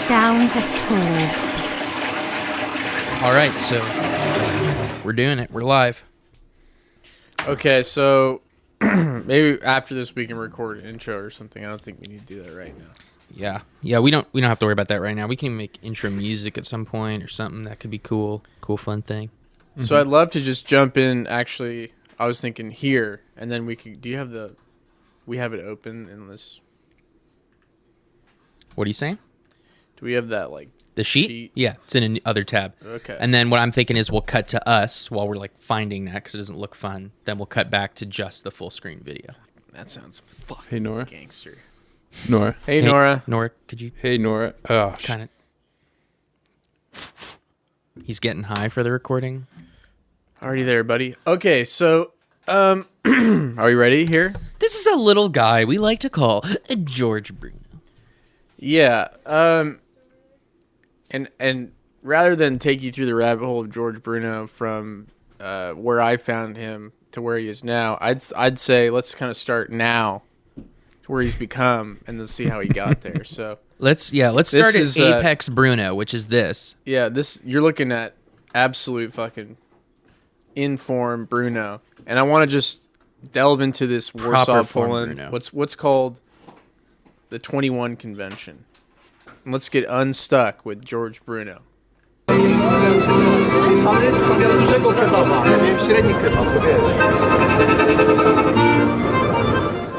Down the tubes. All right, so we're doing it. We're live. Okay, so maybe after this we can record an intro or something. I don't think we need to do that right now. Yeah. We don't have to worry about that right now. We can make intro music at some point or something. That could be cool, fun thing. Mm-hmm. So I'd love to just jump in. Actually, I was thinking here, and then we could. Do you have the? We have it open in this. What are you saying? Do we have that the sheet? Yeah, it's in another tab. Okay. And then what I'm thinking is we'll cut to us while we're finding that because it doesn't look fun. Then we'll cut back to just the full screen video. That sounds fucking Hey, Nora. gangster. Nora. Hey, Nora. Nora, could you Hey, Nora. Oh, kind of... He's getting high for the recording. Already there, buddy. Okay, so are we ready here? This is a little guy we like to call George Bruno. Yeah. And rather than take you through the rabbit hole of George Bruno from where I found him to where he is now, I'd say let's kind of start now to where he's become, and then see how he got there. So let's start at Apex Bruno, which is this. Yeah, you're looking at absolute fucking in-form Bruno, and I want to just delve into this Warsaw, Poland. What's called the 21 Convention. And let's get unstuck with George Bruno.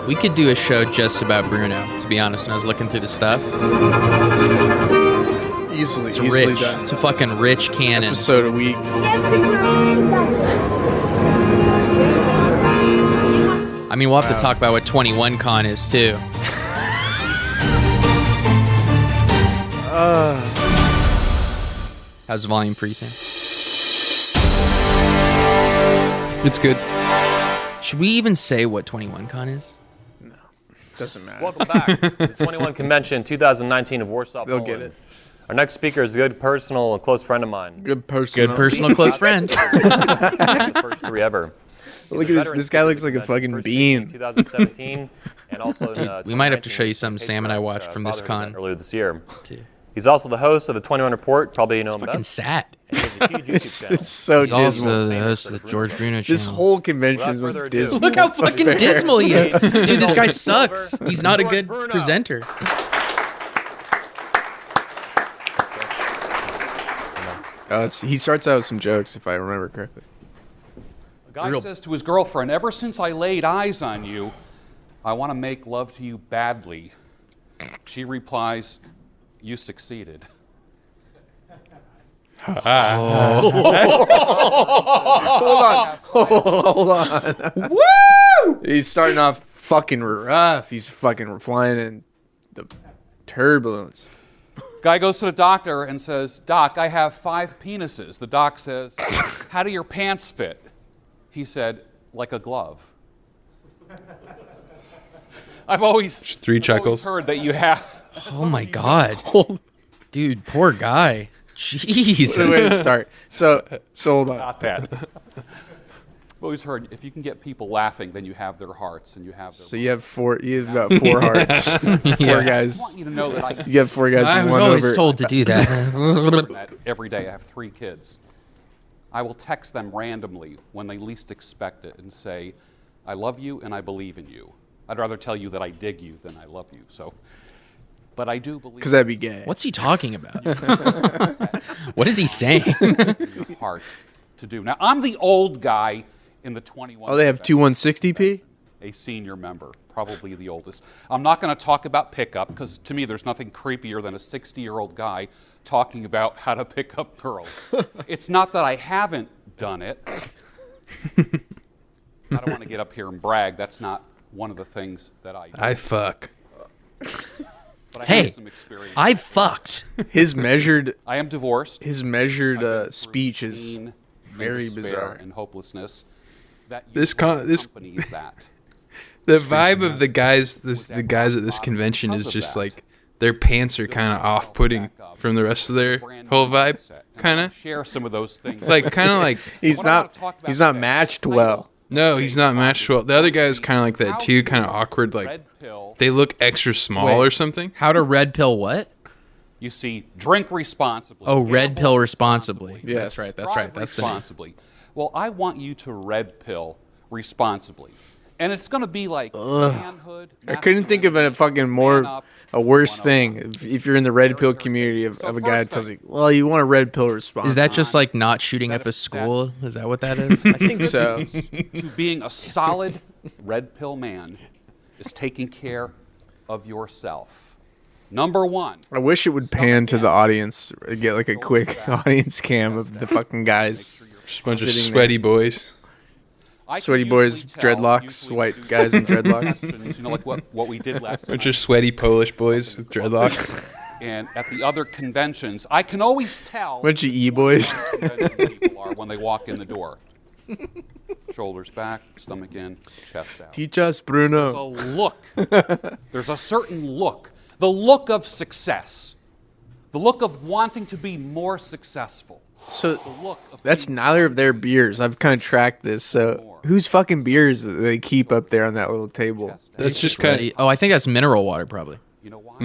We could do a show just about Bruno, to be honest, when I was looking through the stuff. Easily rich. done. It's a fucking rich canon. Episode a week. I mean, we'll have to talk about what 21 Con is, too. How's the volume for you, Sam? it's good. Should we even say what 21 Con is? No, doesn't matter. Welcome back to the 21 Convention 2019 of Warsaw, They'll Poland. get it. Our next speaker is a good personal and close friend of mine. Good person. Good personal close friend. First three ever. Look at this guy looks like a fucking First bean. 2017, and also Dude, we might have to show you some Sam and I watched from this con. earlier this year. Dude, He's also the host of the 21 Report. Probably you know him fucking best. sad. And he has a huge YouTube channel. It's so He's dismal. also the host of the George Bruno channel. This whole convention Without was further ado. dismal. Look how fucking Fair. dismal he is. Dude, this guy sucks. He's not a George good Bruno. presenter. He starts out with some jokes, if I remember correctly. A guy says to his girlfriend, "Ever since I laid eyes on you, I want to make love to you badly." She replies, "You succeeded." Hold on. Woo! He's starting off fucking rough. He's fucking flying in the turbulence. Guy goes to the doctor and says, "Doc, I have 5 penises." The doc says, "How do your pants fit?" He said, "Like a glove." I've always heard that you have. Oh my god. Dude, poor guy. Jesus. So way to start. So hold on. Not that. I've always heard if you can get people laughing, then you have their hearts and you have their. So you have about 4 hearts. Four guys. I want you to know that I You have 4 guys. I and was one always over. told to do that. that every day. I have 3 kids. I will text them randomly when they least expect it and say, "I love you and I believe in you." I'd rather tell you that I dig you than I love you. So, but I do believe. Because that'd be gay. What's he talking about? What is he saying? your heart to do. Now, I'm the old guy in the 21. Oh, they have 2160p? A senior member, probably the oldest. I'm not going to talk about pickup because to me there's nothing creepier than a 60-year-old guy talking about how to pick up girls. It's not that I haven't done it. I don't want to get up here and brag. That's not one of the things that I do. I fuck. But I Hey, have some experience. I fucked. His measured I am divorced. speech is Pain and very despair bizarre. and hopelessness. That This accompanies that. The vibe of the guys at this convention is just like their pants are kind of off-putting from the rest of their whole vibe, kind of. Share some of those things. Like kind of like He's not matched well. no, he's not matched well. The other guy is kind of like that too, kind of awkward. Like Red pill. they look extra small Wait. or something. How to red pill what? You see, drink responsibly. Oh, red gamble pill responsibly. Yes. That's right. That's drive right. That's the name. responsibly. Well, I want you to red pill responsibly. And it's going to be like manhood. I couldn't think of a fucking a worse thing if you're in the red pill community of a guy that tells you, well, you want a red pill response. Is that just like not shooting up a school? Is that what that is? I think so. To being a solid red pill man is taking care of yourself. Number one. I wish it would pan to the audience, get like a quick audience cam of the fucking guys. Just a bunch of Sitting sweaty boys. Sweaty boys, dreadlocks, white guys in dreadlocks. You know, like what we did last Bunch night. of sweaty Polish boys with dreadlocks. And at the other conventions, I can always tell Bunch of e-boys. what convention people are when they walk in the door. Shoulders back, stomach in, chest out. Teach us, There's a Bruno. look. There's a certain look. The look of success. The look of wanting to be more successful. So The look of that's being neither of their beers. I've kind of tracked this. So whose fucking beers do they keep up there on that little table? That's just kind of. Oh, I think that's mineral water, probably. You know why?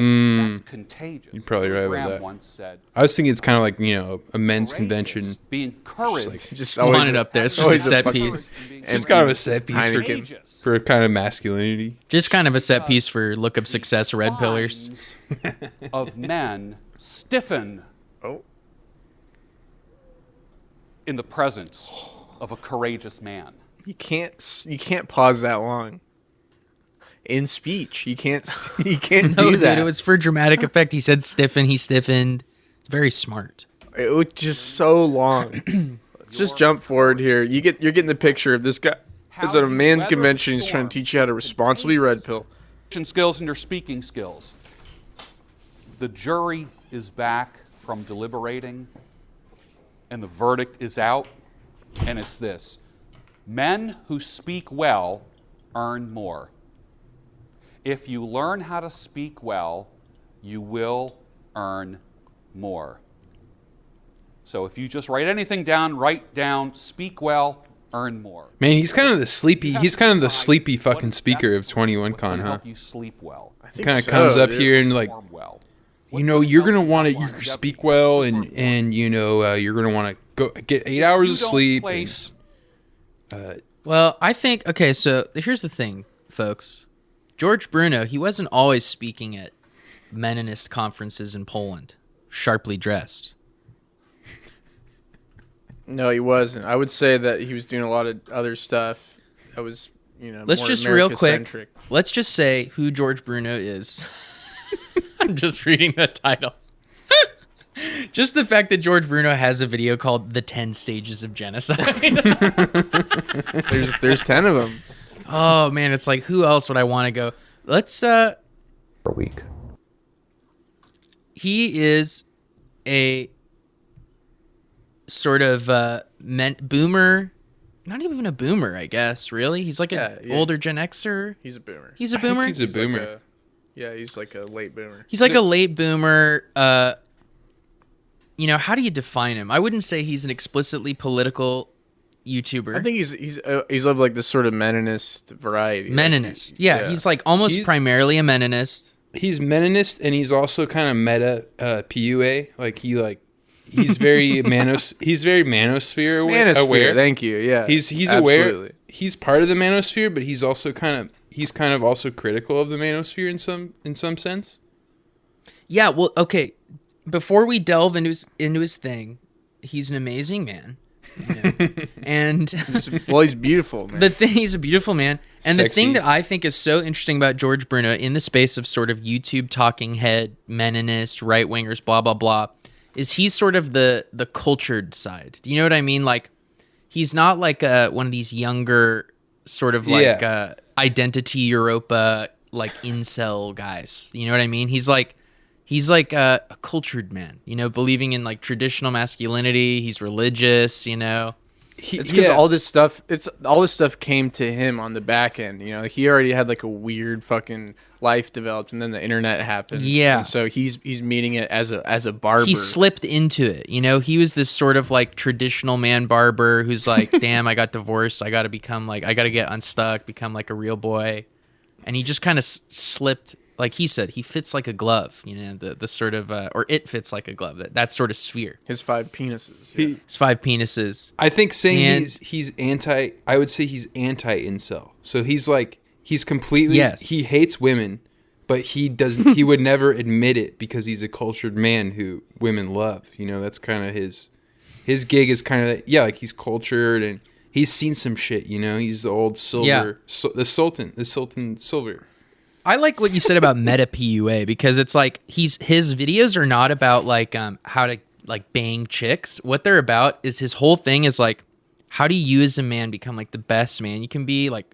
That's contagious. You're probably right about Graham that. once said, I was thinking it's kind of like a men's "Courageous, convention. be encouraged. Just Want it up there. It's just a always set fucking- piece. It's kind of a set piece Courageous. for kind of masculinity. Just kind of a set piece for look of success red pillars. Minds of men stiffen Oh. in the presence of a courageous man. You can't pause that long. In speech, you can't No, do that. dude, it was for dramatic effect. He said stiffen. He stiffened. It's very smart. It was just so long. Let's just jump forward here. You're getting the picture of this guy. Is at a man's convention. He's trying to teach you how to responsibly red pill. Skills and your speaking skills. The jury is back from deliberating, and the verdict is out, and it's this: men who speak well earn more. If you learn how to speak well, you will earn more. So if you just write anything down, write down, speak well, earn more. Man, he's kind of the sleepy. He's kind of the sleepy fucking speaker of 21Con, huh? Help you sleep well. Kind of comes up here and like, Perform well. you're gonna want to speak well, and you're gonna want to go get 8 hours of You don't sleep. place- Well, I think, okay, so here's the thing, folks. George Bruno, he wasn't always speaking at meninist conferences in Poland, sharply dressed. No, he wasn't. I would say that he was doing a lot of other stuff that was, Let's more just real quick, America-centric. let's just say who George Bruno is. I'm just reading the title. Just the fact that George Bruno has a video called The 10 Stages of Genocide. There's 10 of them. Oh, man, it's like, who else would I want to go? Let's, For a week. he is a sort of boomer, not even a boomer, I guess, really. He's like Yeah, an he is. older Gen Xer. He's a boomer. He's a boomer? He's a boomer. Like he's like a late boomer. He's like a late boomer. How do you define him? I wouldn't say he's an explicitly political YouTuber. I think he's of like this sort of meninist variety. Meninist. Yeah, he's like almost He's- primarily a meninist. He's meninist, and he's also kind of meta PUA. He's very he's very manosphere Manosphere, aware. thank you. Yeah, He's absolutely. aware. He's part of the manosphere, but he's also kind of also critical of the manosphere in some sense. Yeah, well, okay. Before we delve into his thing, he's an amazing man. And He's beautiful, man. he's a beautiful man. And the Sexy. thing that I think is so interesting about George Bruno in the space of sort of YouTube talking head, meninist, right wingers, blah, blah, blah, is he's sort of the cultured side. Do you know what I mean? Like, he's not like one of these younger sort of like identity Europa, like incel guys. You know what I mean? He's like a cultured man, believing in like traditional masculinity. He's religious, It's because all this stuff came to him on the back end. He already had like a weird fucking life developed, and then the internet happened. Yeah. And so he's meeting it as a barber. He slipped into it. He was this sort of like traditional man barber who's like, damn, I got divorced. I got to get unstuck, become like a real boy. And he just kind of slipped like he said, he fits like a glove. You know, the sort of or it fits like a glove. That sort of sphere. His 5 penises. His 5 penises. I think saying he's anti. I would say he's anti-incel. So he's completely. Yes. He hates women, but he doesn't. He would never admit it because he's a cultured man who women love. You know, that's kind of his gig is kind of like he's cultured and he's seen some shit. You know, he's the old silver, the Sultan Silver. I like what you said about meta PUA because it's like his videos are not about like how to like bang chicks. What they're about is his whole thing is like, how do you as a man become like the best man you can be? Like,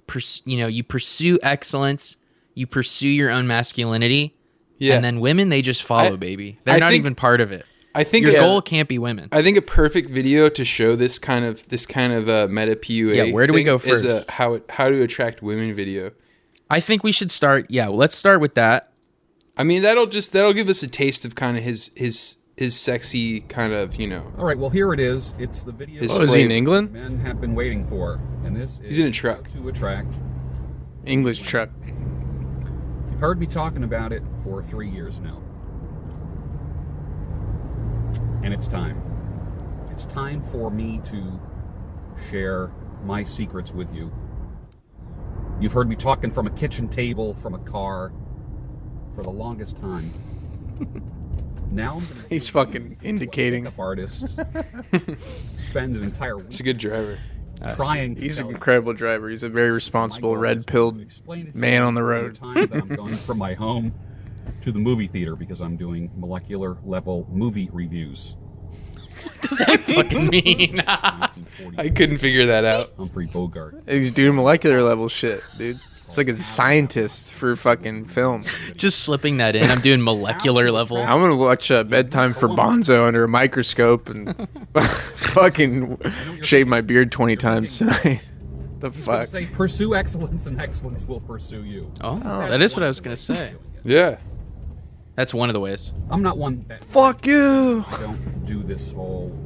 you pursue excellence, you pursue your own masculinity, and then women, they just follow, baby. They're not even part of it. I think your goal can't be women. I think a perfect video to show this kind of meta PUA. Yeah, where do we go first? Is how to attract women video. I think we should start. Yeah, well, let's start with that. I mean, that'll give us a taste of kind of his sexy kind of, you know. All right, well, here it is. It's the video. Is he in England? Men have been waiting for, and this is he's in a truck to attract English truck. You've heard me talking about it for 3 years now, and it's time. It's time for me to share my secrets with you. You've heard me talking from a kitchen table, from a car, for the longest time. Now I'm gonna He's fucking indicating. Pickup artists spend an entire week. He's a good driver. Trying to He's an tell incredible driver. He's a very responsible, red-pilled man on the road. Time that I'm going from my home to the movie theater because I'm doing molecular level movie reviews. What does that fucking mean? I couldn't figure that out. Humphrey Bogart. He's doing molecular level shit, dude. It's like a scientist for fucking film. Just slipping that in. I'm doing molecular level. I'm gonna watch Bedtime for Bonzo under a microscope and fucking shave my beard 20 times tonight. The fuck? Say, pursue excellence and excellence will pursue you. Oh, that is what I was gonna say. Yeah. That's one of the ways. I'm not one that... Fuck you! I don't do this whole...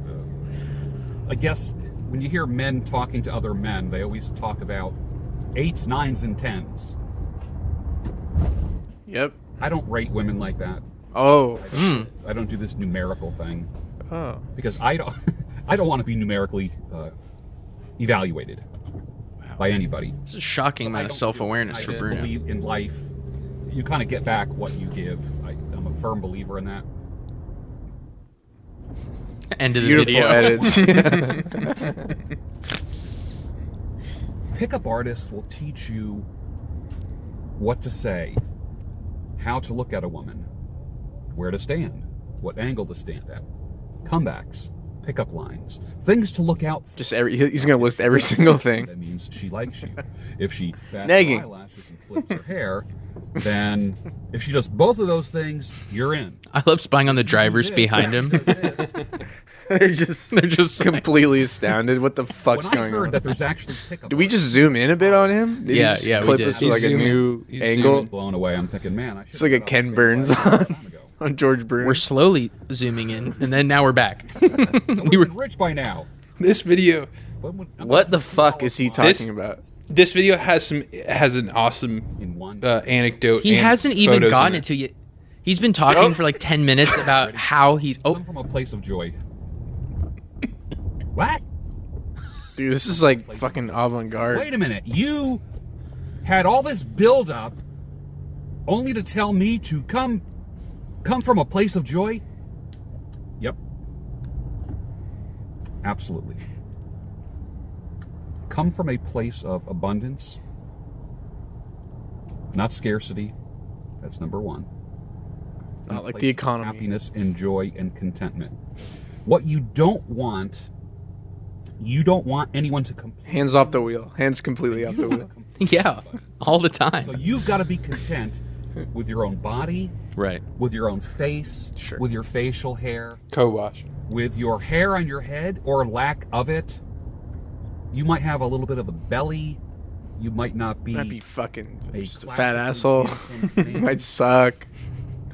I guess when you hear men talking to other men, they always talk about 8s, 9s, and 10s. Yep. I don't rate women like that. Oh. I don't do this numerical thing. Oh. Because I don't want to be numerically evaluated by anybody. It's a shocking amount of self-awareness for Bruno. I believe in life, you kind of get back what you give. I'm a firm believer in that. End of the Beautiful video. edits. Pickup artists will teach you what to say, how to look at a woman, where to stand, what angle to stand at, comebacks, pickup lines, things to look out for. Just he's gonna list every single thing. That means she likes you. If she bats Negging. her eyelashes and flips her hair, then if she does both of those things, you're in. I love spying on the drivers behind him. They're just completely astounded. What the fuck's When I going heard on? that there's actually pickup. Did we just zoom in a bit on him? Did he Yeah, just yeah, we clip did. us to like a new He's angle. blown away. I'm thinking, man, I should. It's like a Ken Burns on George Bruno. We're slowly zooming in, and then now we're back. We were rich by now. This video What the fuck is he talking about? This video has an awesome In one. anecdote. He and hasn't even photos gotten in it to you. He's been talking for like 10 minutes about how he's... Come from a place of joy. What? Dude, this is like fucking avant-garde. Wait a minute. You had all this build-up only to tell me to come from a place of joy? Yep. Absolutely. Come from a place of abundance, not scarcity. That's number one. Not A like place the of economy. Happiness and joy and contentment. What you don't want anyone to complain. Hands off the wheel. Hands completely off the wheel. Yeah, all the time. So you've got to be content with your own body, Right. with your own face, Sure. with your facial hair, co-wash. with your hair on your head or lack of it. You might have a little bit of a belly. You might not be, Might be fucking a just a fat classically asshole. handsome man, Might suck.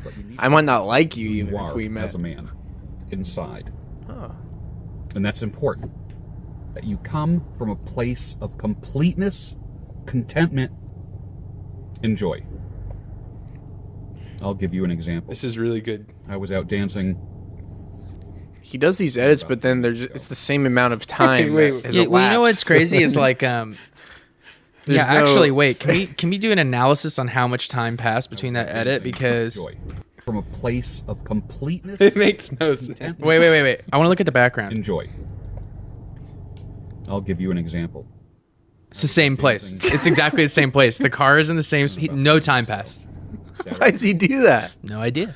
but you need I might not like you who even you if are we met. as a man inside. Oh. And that's important. That you come from a place of completeness, contentment, and joy. I'll give you an example. This is really good. I was out dancing. He does these edits, but then it's the same amount of time. Wait. Has Yeah, well, you know what's elapsed. crazy is like yeah, no- actually, wait. Can we do an analysis on how much time passed between that edit? Because Joy. From a place of completeness. It makes no sense. wait. I want to look at the background. Enjoy. I'll give you an example. It's the same place. It's exactly the same place. The car is in the same. No time passed. Why does he do that? No idea.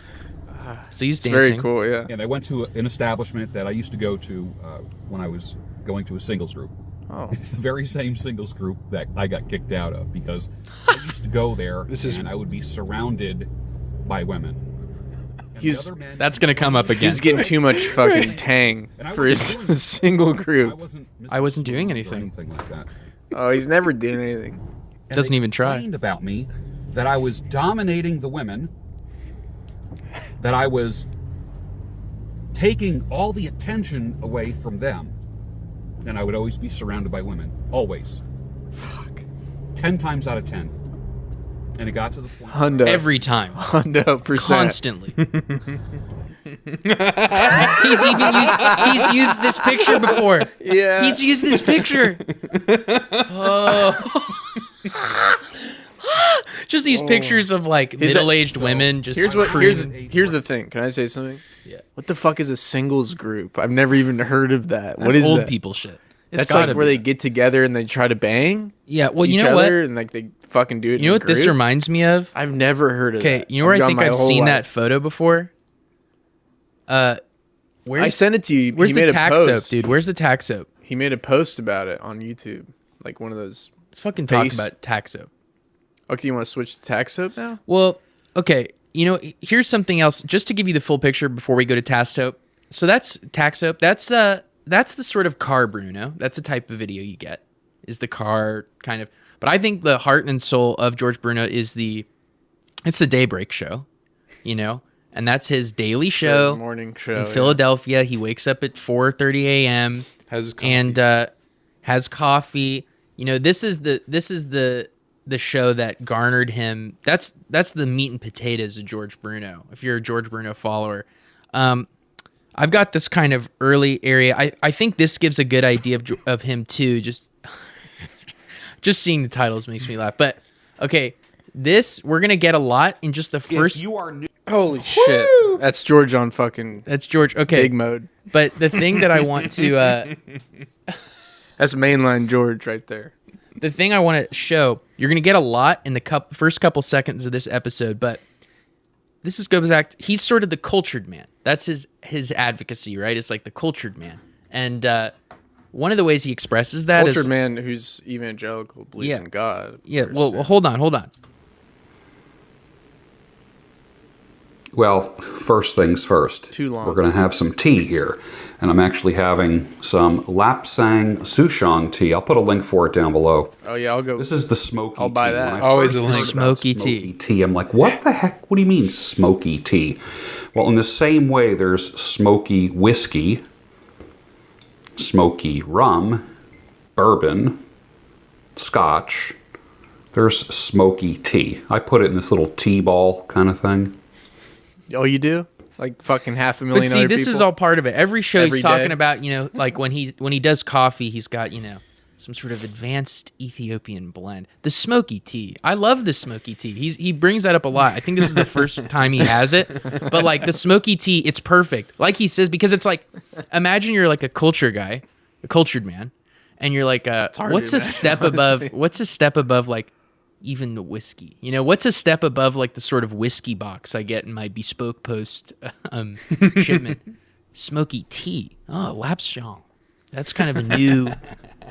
So he's It's dancing. very cool, yeah. And I went to an establishment that I used to go to when I was going to a singles group. Oh. It's the very same singles group that I got kicked out of because I used to go there and I would be surrounded by women. And He's- the other men That's gonna come up again. He's getting too much fucking tang And I for his wasn't doing single I group. wasn't doing or anything. anything like that. Oh, he's never doing anything. And Doesn't they even try. complained about me that I was dominating the women, that I was taking all the attention away from them, and I would always be surrounded by women. Always. Fuck. 10 times out of 10. And it got to the point Hundo. Every time. Hundo percent. Constantly. He's used this picture before. Yeah. He's used this picture. Oh. Just these pictures of like Is that- middle-aged women just Here's cruising. here's the thing. Can I say something? Yeah. What the fuck is a singles group? I've never even heard of that. That's What is old that? people shit. It's That's gotta like where be. they get together and they try to bang Yeah, well, you each know what? other and like they fucking do it. You know in what this group? reminds me of? I've never heard of Okay, that. you know where I gone think my I've whole seen life. that photo before? I Where's sent it to you. Where's He the made a tack soap, post. dude? Where's the tack soap? He made a post about it on YouTube, like one of those. Let's fucking talk Face- about tack soap. Okay, you want to switch to tack soap now? Well, okay. You know, here's something else, just to give you the full picture before we go to tack soap. So that's tack soap. That's the sort of car Bruno. That's the type of video you get. Is the car kind of? But I think the heart and soul of George Bruno is it's the Daybreak show, you know, and that's his daily show Morning show in yeah. Philadelphia. He wakes up at 4:30 a.m. Has his coffee. and has coffee. You know, this is the show that garnered him. That's the meat and potatoes of George Bruno. If you're a George Bruno follower, I've got this kind of early area. I think this gives a good idea of him too. Just seeing the titles makes me laugh. But okay, this we're gonna get a lot in just the first. If you are new, Holy shit! That's George on fucking That's George. Okay, big mode. but the thing that I want to That's mainline George right there. the thing I want to show, you're going to get a lot in the first couple seconds of this episode, but this goes back to, he's sort of the cultured man. That's his advocacy, right? It's like the cultured man. And one of the ways he expresses that is... Cultured man who's evangelical, believes Yeah. in God. Yeah, First, well, hold on. Well, first things first. Too long. We're going to have some tea here. And I'm actually having some Lapsang Souchong tea. I'll put a link for it down below. Oh yeah, I'll go. This is the smoky I'll buy tea. that. When I Always first a link. heard about Smoky smoky tea. tea, I'm like, what the heck? What do you mean smoky tea? Well, in the same way, there's smoky whiskey, smoky rum, bourbon, scotch. There's smoky tea. I put it in this little tea ball kind of thing. Oh, you do? Like fucking 500,000 But see, other this people? is all part of it. Every show Every he's talking day. about, you know, like when he does coffee, he's got, you know, some sort of advanced Ethiopian blend. The smoky tea. I love the smoky tea. He brings that up a lot. I think this is the first time he has it. But like the smoky tea, it's perfect. Like he says, because it's like, imagine you're like a culture guy, a cultured man, and you're like, hard what's to a imagine, step honestly. above like even the whiskey? You know, what's a step above like the sort of whiskey box I get in my bespoke post shipment? Smoky tea. Oh, Lapsang. That's kind of a new.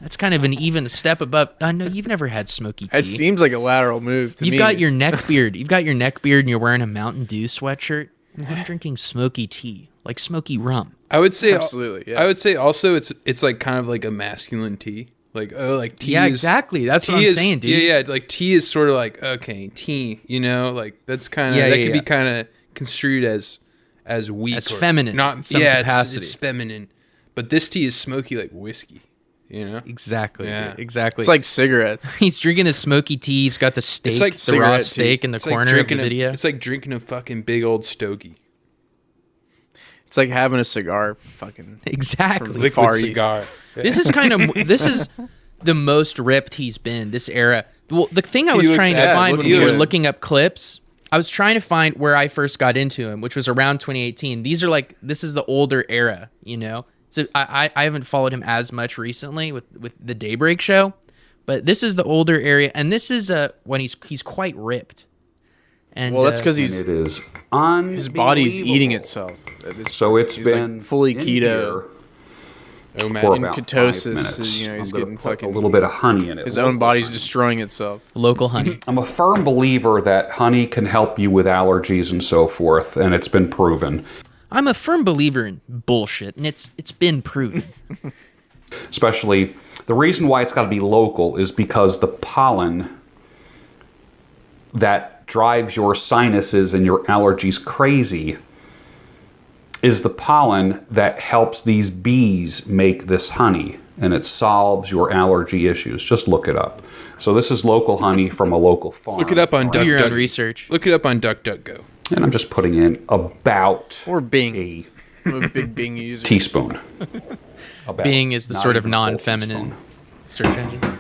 That's kind of an even step above. No, you've never had smoky tea. It seems like a lateral move to You've me. got your neck beard. You've got your neck beard, and you're wearing a Mountain Dew sweatshirt. I'm drinking smoky tea, like smoky rum. I would say Absolutely, yeah. I would say also it's like kind of like a masculine tea. Like like tea. Yeah, is, exactly. That's what tea I'm is- saying, dude. Yeah, like tea is sort of like okay, tea. You know, like that's kind of Yeah, that yeah, could be yeah. kind of construed as weak, As or feminine not in some yeah, capacity. It's feminine. But this tea is smoky like whiskey. You know? Exactly, Yeah. dude. Exactly. It's like cigarettes. he's drinking his smoky tea. He's got the steak, It's like the raw cigarette tea. steak in the It's like corner of the drinking video. It's like drinking a fucking big old stogie. It's like having a cigar. Fucking Exactly. Liquid Far East. cigar. This is this is the most ripped he's been this era. Well, the thing I He was looks trying to find when we absolutely were good. looking up clips, I was trying to find where I first got into him, which was around 2018. This is the older era, you know. So I haven't followed him as much recently with the Daybreak show, but this is the older area, and this is when he's quite ripped. And well, that's because And he's it is his body's eating unbelievable. itself. So it's He's, been like, fully in keto. here OMAD. for in about ketosis, 5 minutes. you know, he's I'm gonna getting put fucking- a little bit of honey in it. His Local own body's honey. destroying itself. local honey. I'm a firm believer that honey can help you with allergies and so forth, and it's been proven. I'm a firm believer in bullshit, and it's been proven. Especially, the reason why it's got to be local is because the pollen that drives your sinuses and your allergies crazy is the pollen that helps these bees make this honey, and it solves your allergy issues. Just look it up. So this is local honey from a local farm. Look it up on Do your own DuckDuck. research. Look it up on DuckDuckGo. And I'm just putting in about Or Bing. a I'm a big Bing user. teaspoon. About. Bing is the Not sort of even a full non-feminine teaspoon. search engine.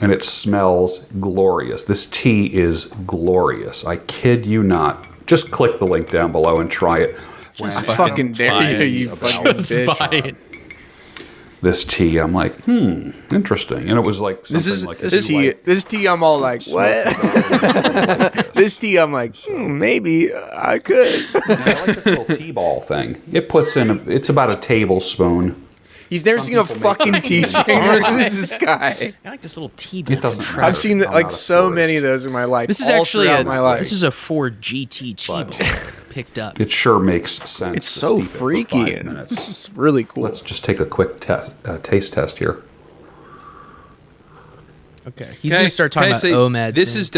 And it smells glorious. This tea is glorious. I kid you not. Just click the link down below and try it. When I fucking dare you, you fucking bitch. Buy it. this tea, I'm like, interesting. And it was like something is- like This tea, I'm all like, what? This tea, I'm like, maybe I could. I like this little tea ball thing. It puts in, it's about a tablespoon. He's never Some seen a people fucking make- teaspoon. This is this guy. I like this little tea. It doesn't contraption. matter. I've seen I'm like not a so tourist. many of those in my life. This is all actually throughout my life. this is a 4GT tea ball picked up. It sure makes sense. It's to so steep it for freaky 5 and minutes. it's really cool. Let's just take a quick taste test here. Okay, he's gonna start talking about OMAD. This soon. is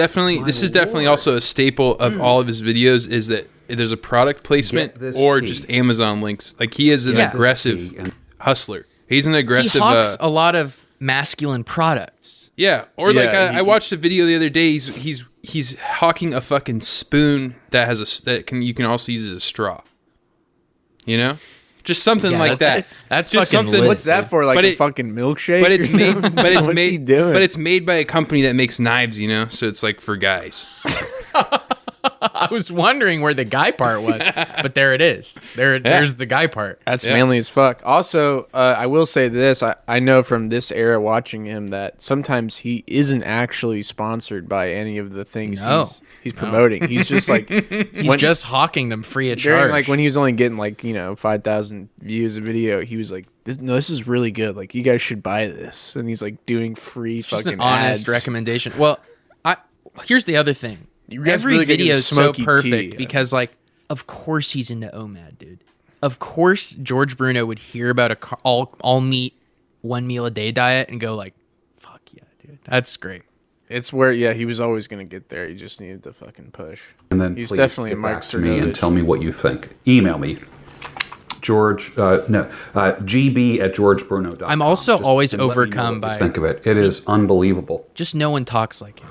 definitely also a staple of all of his videos. Is that there's a product placement Get this or tea. just Amazon links. Like he is an Yeah. aggressive Tea and- hustler. He's an he aggressive. hawks a lot of masculine products. Yeah, or Yeah, like I he- watched a video the other day. He's hawking a fucking spoon that has you can also use as a straw. You know, just something Yeah, like that. That's Just fucking something- lit. What's that for? Like But a it- fucking milkshake? But it's made. But it's What's made. he doing? But it's made by a company that makes knives. You know, so it's like for guys. I was wondering where the guy part was, but there it is. There's the guy part. That's Yeah. manly as fuck. Also, I will say this. I know from this era watching him that sometimes he isn't actually sponsored by any of the things No. he's promoting. He's just like He's just hawking them free of during charge. like when he was only getting like 5,000 views a video, he was like, this is really good. Like you guys should buy this. And he's like doing free It's just fucking an honest ads. recommendation. Well, here's the other thing. You guys Every really gotta get video the is so smoky perfect tea. because, like, of course he's into OMAD, dude. Of course George Bruno would hear about a all meat, 1 meal a day diet and go like, "Fuck yeah, dude, that's great." It's where he was always gonna get there. He just needed the fucking push. And then He's please definitely get a Mike back to me and Cernovich. tell me what you think. Email me. gb@georgebruno.com. I'm also always and let me know overcome what by- you think of it. It is unbelievable. Just no one talks like him.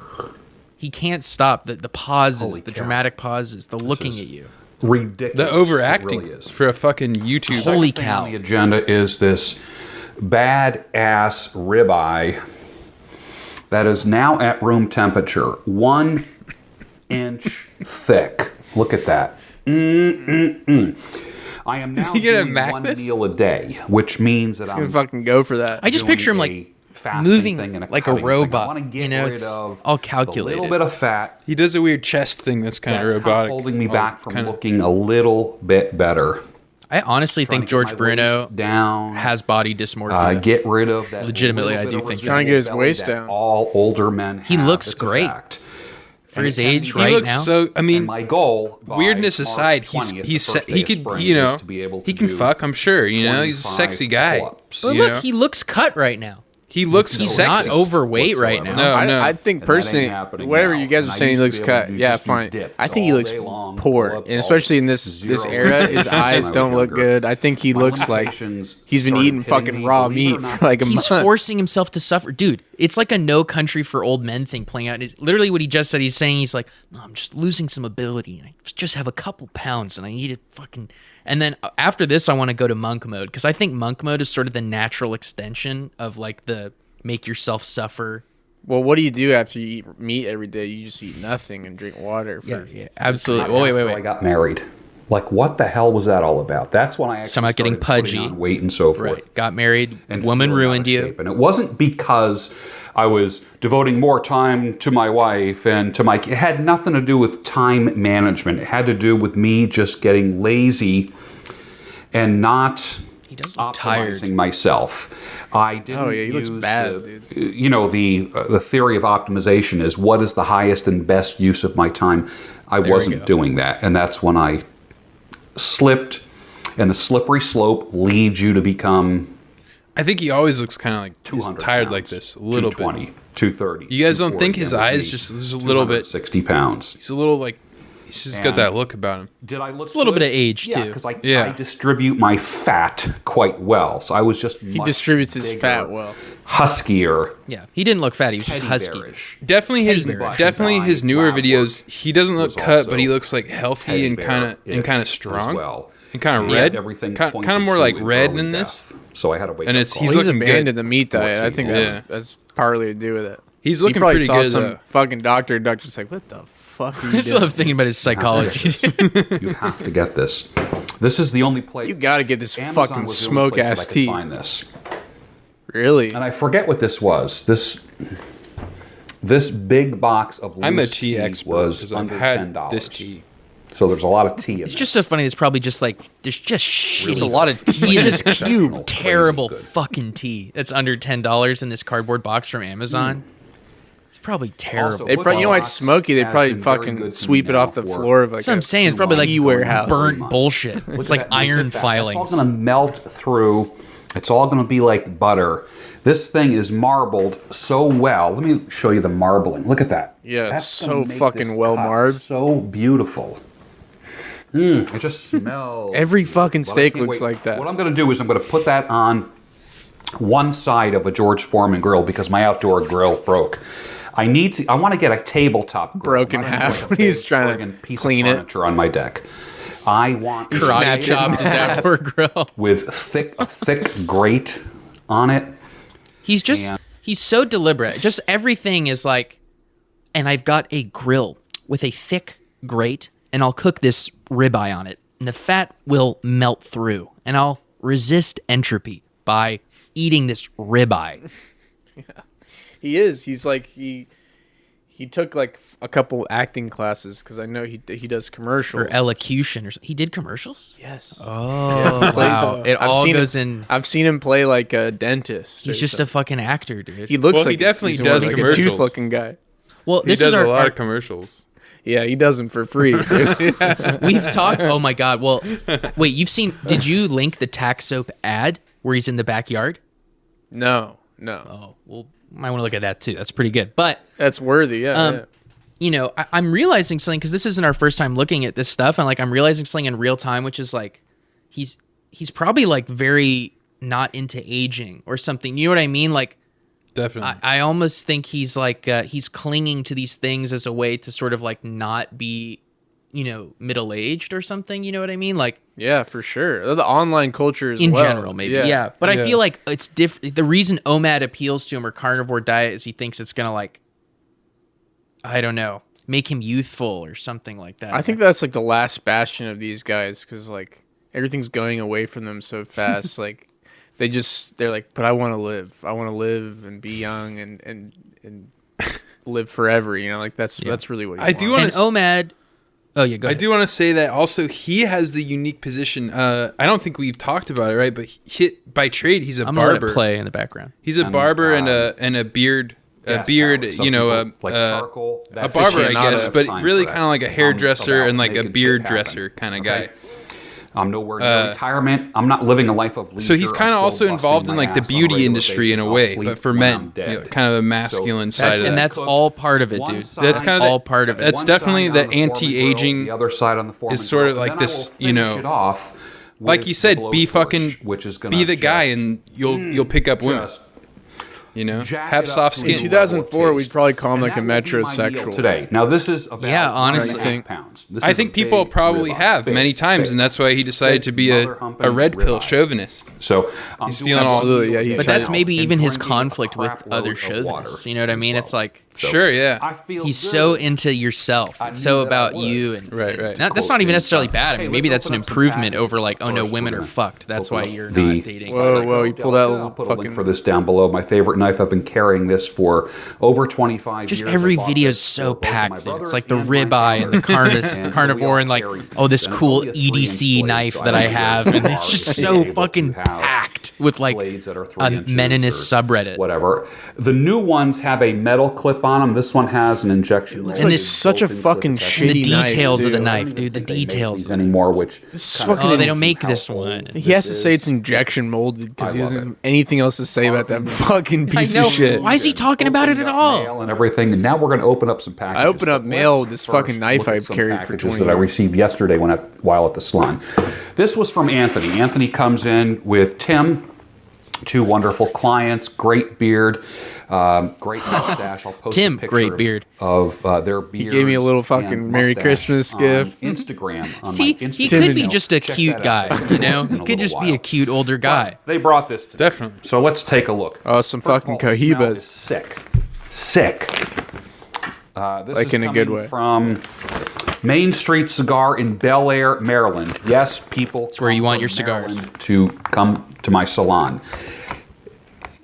He can't stop the pauses, Holy the cow. dramatic pauses, the looking is at you. Ridiculous. The overacting It really is. for a fucking YouTube. Holy Second thing cow. on the agenda is this badass ribeye that is now at room temperature, 1 inch thick. Look at that. I am now he gonna doing mac 1 this? meal a day, which means that He's gonna I'm fucking go for that. I just doing picture him a like fasting moving thing and like a cutting thing. I robot. wanna get You know, rid it's of all a calculated. little bit of fat. He does a weird chest thing that's kind That's of robotic. holding me Oh, back from kinda- looking a little bit better. I honestly Trying think to get my George Bruno waist down. has body dysmorphia. Get rid of that. Legitimately, little I bit do of think a Trying to get his belly waist that down. All older men. He have. looks It's a great. fact. For And his it can age be right He looks now. so. I mean, And my goal, by weirdness March aside, 20th, the he first day of could spring, you is know to be able to he can do fuck. I'm sure you know he's a 25 sexy guy. pull-ups. But you look, know? he looks cut right now. He looks He's sexy. not overweight right now. No, no. I think And that personally, ain't happening whatever now. you guys And are I saying, he used to looks be able to cut. do Yeah, just do fine. dips I think he all looks day long, poor, pull-ups, and especially in this zero era, his eyes when I don't was look younger. good. I think he My looks like limitations he's been started eating hitting fucking me, raw believe it or meat not. for like a He's month. forcing himself to suffer. Dude, it's like a No Country for Old Men thing playing out. It's literally what he just said. He's saying, he's like, no, I'm just losing some ability. And I just have a couple pounds and I need it fucking... And then after this, I want to go to monk mode because I think monk mode is sort of the natural extension of like the make yourself suffer. Well, what do you do after you eat meat every day? You just eat nothing and drink water. Yeah, absolutely. Not Wait, after I got married. Like, what the hell was that all about? That's when I actually Talking about getting started putting pudgy. on weight and so forth. Right. Got married. And Woman feeling out ruined of you. shape. And it wasn't because I was devoting more time to my wife and to my... It had nothing to do with time management. It had to do with me just getting lazy and not He does look tired. optimizing myself. I didn't Oh, yeah, he looks use bad, the, dude. You know, the theory of optimization is what is the highest and best use of my time. I we wasn't go. doing that. And that's when I slipped, and the slippery slope leads you to become I think he always looks kind of like he's 200 tired pounds, like this a little bit. 220, 230. You guys don't 240, think his and with eyes me, just a little bit? 60 pounds. He's a little like he's just got And- that look about him. Did I look? It's a little good? bit of age, Yeah, too. because I Yeah. distribute my fat quite well, so I was just He distributes his fat well. huskier, Yeah. He didn't look fat. He was just teddy husky. bearish. Definitely Teddy his newer Lab videos. work He doesn't look was cut, but he also looks like healthy teddy and kind of bear-ish strong as well. and kind of Yeah, red. everything Kind pointed of more to like an red early than this. death. So I had to wake And up it's- call. he's He's looking abandoned good. the meat diet. I think Yeah. that's partly to do with it. He's He looking probably pretty saw good some though. fucking doctor's like, what the fuck are I you still doing? have thinking about his psychology. You have to get this. This is the only place. You gotta get this Amazon fucking was the only place that smoke-ass I could tea. Find this. Really? And I forget what this was. This big box of I'm a loose tea expert was because I've under had $10. this tea. So there's a lot of tea in It's there. just so funny. It's probably just like there's just shit. There's a lot of tea in this cube. Crazy Terrible good. fucking tea that's under $10 in this cardboard box from Amazon. It's probably terrible. Also, They probably, you know why it's smoky? They Has probably been very fucking good to sweep me it now off the for- floor of like That's what I'm saying. It's probably like tea warehouse. burnt months. bullshit. Look It's at like that. Look iron at that. filings. It's all going to melt through. It's all going to be like butter. This thing is marbled so well. Let me show you the marbling. Look at that. Yeah, it's That's so gonna make fucking this well cut marbed. So beautiful. It just smells. Every fucking Well, I steak can't looks wait. like that. What I'm going to do is I'm going to put that on one side of a George Foreman grill because my outdoor grill broke. I want to get a tabletop grill. Broke in not just half like a when he's big trying to friggin' piece clean of it. furniture on my deck. I want Karate chopped his outdoor grill. with a thick grate on it. He's just And- he's so deliberate. Just everything is like, and I've got a grill with a thick grate, and I'll cook this ribeye on it, and the fat will melt through, and I'll resist entropy by eating this ribeye. He is. He's like he took like a couple acting classes because I know he does commercials. Or elocution, or something. He did commercials. Yes. Oh wow! It all goes in. I've seen him play like a dentist. He's or just a something. fucking actor, dude. He looks Well, he like definitely he's does like a commercials. tooth-looking guy. Well, He this does is a our, lot our of commercials. Yeah, he does them for free. dude. we've talked. Oh my god! Well, wait, you've seen? Did you link the tack soap ad where he's in the backyard? no. Oh, well, might want to look at that too. That's pretty good. But That's worthy. Yeah. yeah. you know, I'm realizing something because this isn't our first time looking at this stuff, and like I'm realizing something in real time, which is like he's probably like very not into aging or something. You know what I mean? Like Definitely. I almost think he's like he's clinging to these things as a way to sort of like not be, you know, middle aged or something. You know what I mean? Like Yeah, for sure. The online culture is in general, maybe. Yeah. But I Yeah. feel like it's different. The reason OMAD appeals to him or carnivore diet is he thinks it's gonna like, I don't know, make him youthful or something like that. I think that's like the last bastion of these guys because like everything's going away from them so fast. Like they're like, but I want to live. I want to live and be young and live forever. You know, like that's really what he I do wants. wanna and OMAD. Oh yeah, go I ahead. do want to say that also he has the unique position. I don't think we've talked about it, right? But by trade, he's a I'm gonna let barber. it play in the background. He's a And, barber and a beard. A gas beard, power. Some you know, people like charcoal. a That's barber, I aficionado. guess, but Time really for kind of that. like a hairdresser About and like a making beard shit happen. dresser kind of Okay? I'm nowhere near retirement. I'm not living a life of leisure. So he's kind of also involved in like the beauty industry in a way, but for men, kind of a masculine side of that. And that's all part of it, dude. That's kind of all part of it. That's definitely the anti-aging. The other side on the is sort of like this, like you said, be the guy, and you'll pick up women. Have soft skin. In 2004, we'd probably call him like a metrosexual. Today. Now, this is about honestly. I think people probably have many times, and that's why he decided to be a red pill chauvinist. So he's feeling all. But that's maybe even his conflict with other chauvinists. You know what I mean? It's like, sure, yeah. He's so into yourself. It's so about you. And right. That's not even necessarily bad. I mean, maybe that's an improvement over like, oh no, women are fucked. That's why you're not dating. Whoa, he pulled out a little fucking. For this down below, my favorite knife. I've been carrying this for over 25 years. Just every video is so packed. It's like the ribeye and the carnivore and like, oh, this cool EDC knife that I have, and it's just so fucking packed with like a meninist subreddit. Whatever. The new ones have a metal clip on them. This one has an injection. And this such a fucking shitty knife. The details of the knife, dude. The details anymore. Which they don't make this one. He has to say it's injection molded because he doesn't have anything else to say about that fucking piece of shit. Why is he talking about it at all? And everything. And now we're going to open up some packages. I opened up mail with this fucking knife I've carried for 20 years. That I received yesterday while at the salon. This was from Anthony. Anthony comes in with Tim, two wonderful clients, great beard, great mustache. I'll post Tim, a picture great beard of their beard. He gave me a little fucking Merry Christmas gift. Instagram. See, he could be just a cute guy, you know? He could just be a cute older guy. They brought this to me. Definitely. So let's take a look. Oh, some fucking cohibas. Sick. This like is in a good way. From Main Street Cigar in Bel Air, Maryland. Yes, people. It's where you want your cigars. To come to my salon.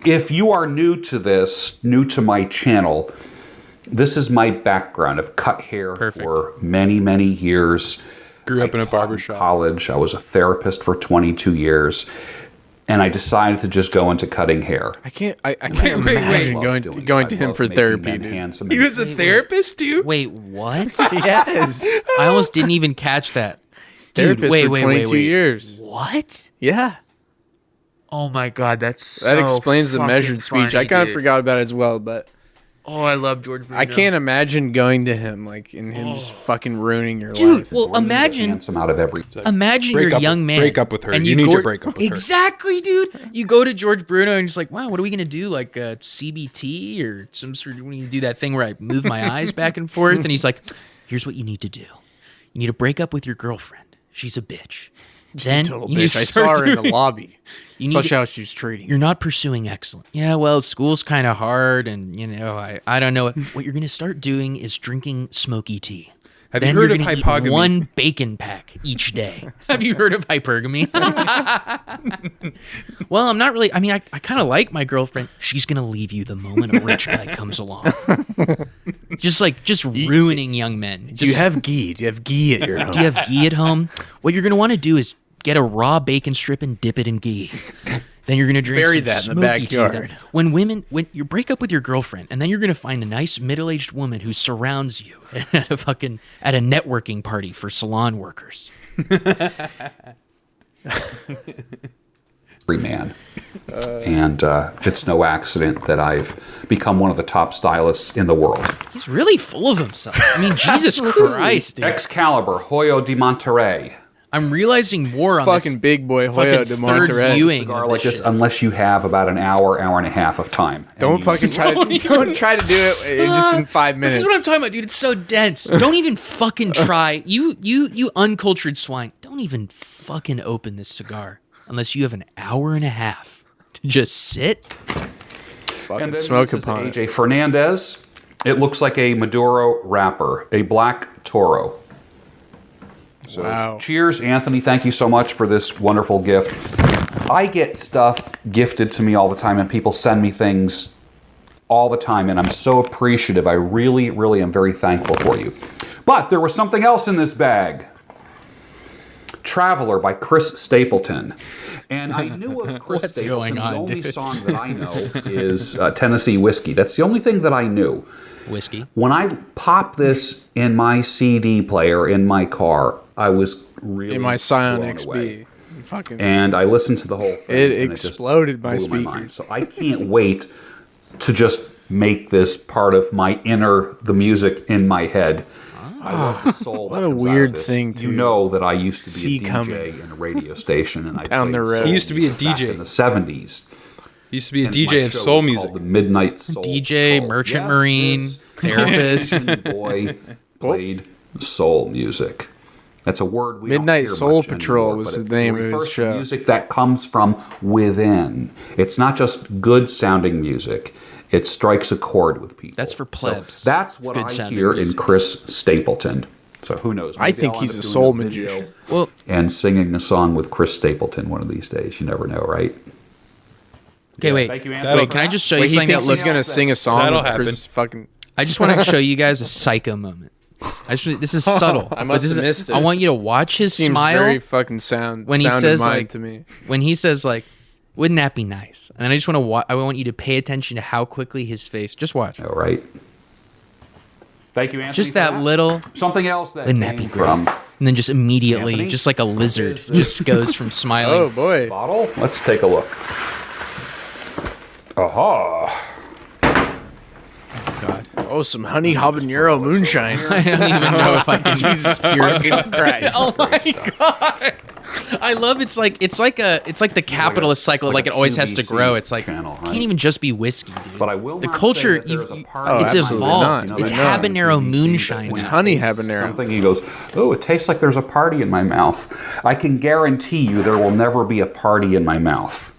If you are new to this, new to my channel, this is my background. I've cut hair for many, many years. Grew up in a barber shop. College. I was a therapist for 22 years. And I decided to just go into cutting hair. I can't imagine going to him for therapy, dude. He was a therapist, dude? Wait, what? Yes. I almost didn't even catch that. Dude, therapist for 22 years. What? Yeah. Oh my god, that explains the measured speech. I kind of forgot about it as well, but oh, I love George Bruno. I can't imagine going to him like and him just fucking ruining your life. Dude, well, imagine you're a young man. Break up with her. You need to break up with her. Exactly, dude. You go to George Bruno and just like, wow, what are we gonna do? Like CBT or some sort of when you do that thing where I move my eyes back and forth, and he's like, here's what you need to do. You need to break up with your girlfriend. She's a bitch. Then a bitch. I saw her in the lobby. Such how she's treating. You're not pursuing excellence. Yeah, well, school's kind of hard, and you know, I don't know. What you're gonna start doing is drinking smoky tea. Have you heard of hypogamy? One bacon pack each day. Have you heard of hypergamy? Well, I'm not really. I mean, I kind of like my girlfriend. She's gonna leave you the moment a rich guy comes along. just ruining young men. Do you have ghee? Do you have ghee at your home? Do you have ghee at home? What you're gonna want to do is get a raw bacon strip and dip it in ghee. Then you're gonna drink that in the backyard. When you break up with your girlfriend, and then you're gonna find a nice middle-aged woman who surrounds you at a networking party for salon workers. Free man, and it's no accident that I've become one of the top stylists in the world. He's really full of himself. I mean, Jesus Christ, dude. Excalibur, Hoyo de Monterrey. I'm realizing more on fucking this big boy Hoyo de Monterrey. Viewing cigar like this, unless you have about an hour and a half of time. Don't fucking try to do it just in 5 minutes. This is what I'm talking about, dude. It's so dense. Don't even fucking try. You uncultured swine. Don't even fucking open this cigar unless you have an hour and a half to just sit. Fucking smoke upon it. AJ Fernandez. It looks like a Maduro wrapper, a black Toro. So, wow. Cheers, Anthony. Thank you so much for this wonderful gift. I get stuff gifted to me all the time, and people send me things all the time, and I'm so appreciative. I really, really am very thankful for you. But there was something else in this bag. Traveler by Chris Stapleton. And I knew of Chris What's Stapleton. going on, the only dude? song that I know is Tennessee Whiskey. That's the only thing that I knew. Whiskey. When I popped this in my CD player in my car, I was really In my Scion blown XB. away. Fucking. And I listened to the whole thing. It and just exploded my blew speakers. mind. So I can't wait to just make this part of my the music in my head. I love the soul. What that a comes out of weird this. thing to You know that I used to be see a DJ coming. in a radio station, and I Down played the road. soul He used to be a music back DJ. in the '70s. He used to be a And DJ my of show soul was music. called The Midnight Soul DJ, Patrol. merchant Yes, marine, this therapist. boy played soul music. That's a word we Midnight don't hear Soul much Patrol anymore, was but the it name of his refers to show. Music that comes from within. It's not just good sounding music. It strikes a chord with people. That's for plebs. So that's what Good I sounding hear music. in Chris Stapleton. So who knows? I Maybe think I'll he's end a up soul doing video magician. Well, and singing a song with Chris Stapleton one of these days. You never know, right? okay, wait. Thank you, Anthony. Wait, can I just show you Wait, he something thinks that he's looks... gonna sing a song That'll with Chris fucking. I just want to show you guys a psycho moment. This is subtle. I but must this have is- missed it. I want you to watch his Seems smile very fucking sound. when he sounded says mine like to me. when he says like, "Wouldn't that be nice?" And then I just want to I want you to pay attention to how quickly his face. Just watch. All right. Thank you, Anthony. Just for that little, Something else that Wouldn't that came be great? from and then just immediately, Anthony? just like a lizard, Is this- just goes from smiling. Oh boy. bottle. Let's take a look. Aha! God. Oh, some honey habanero moonshine. I don't even know if I can. Jesus fucking Christ. Oh my god! I love it's like the capitalist cycle. like Like a it always has to QVC grow. It's like channel, can't right? even just be whiskey, dude. But I will the not culture. say that there's a you- party it's in my absolutely evolved. not. It's You know that. habanero moonshine. It's now. honey tastes habanero. Something he goes, oh, it tastes like there's a party in my mouth. I can guarantee you there will never be a party in my mouth.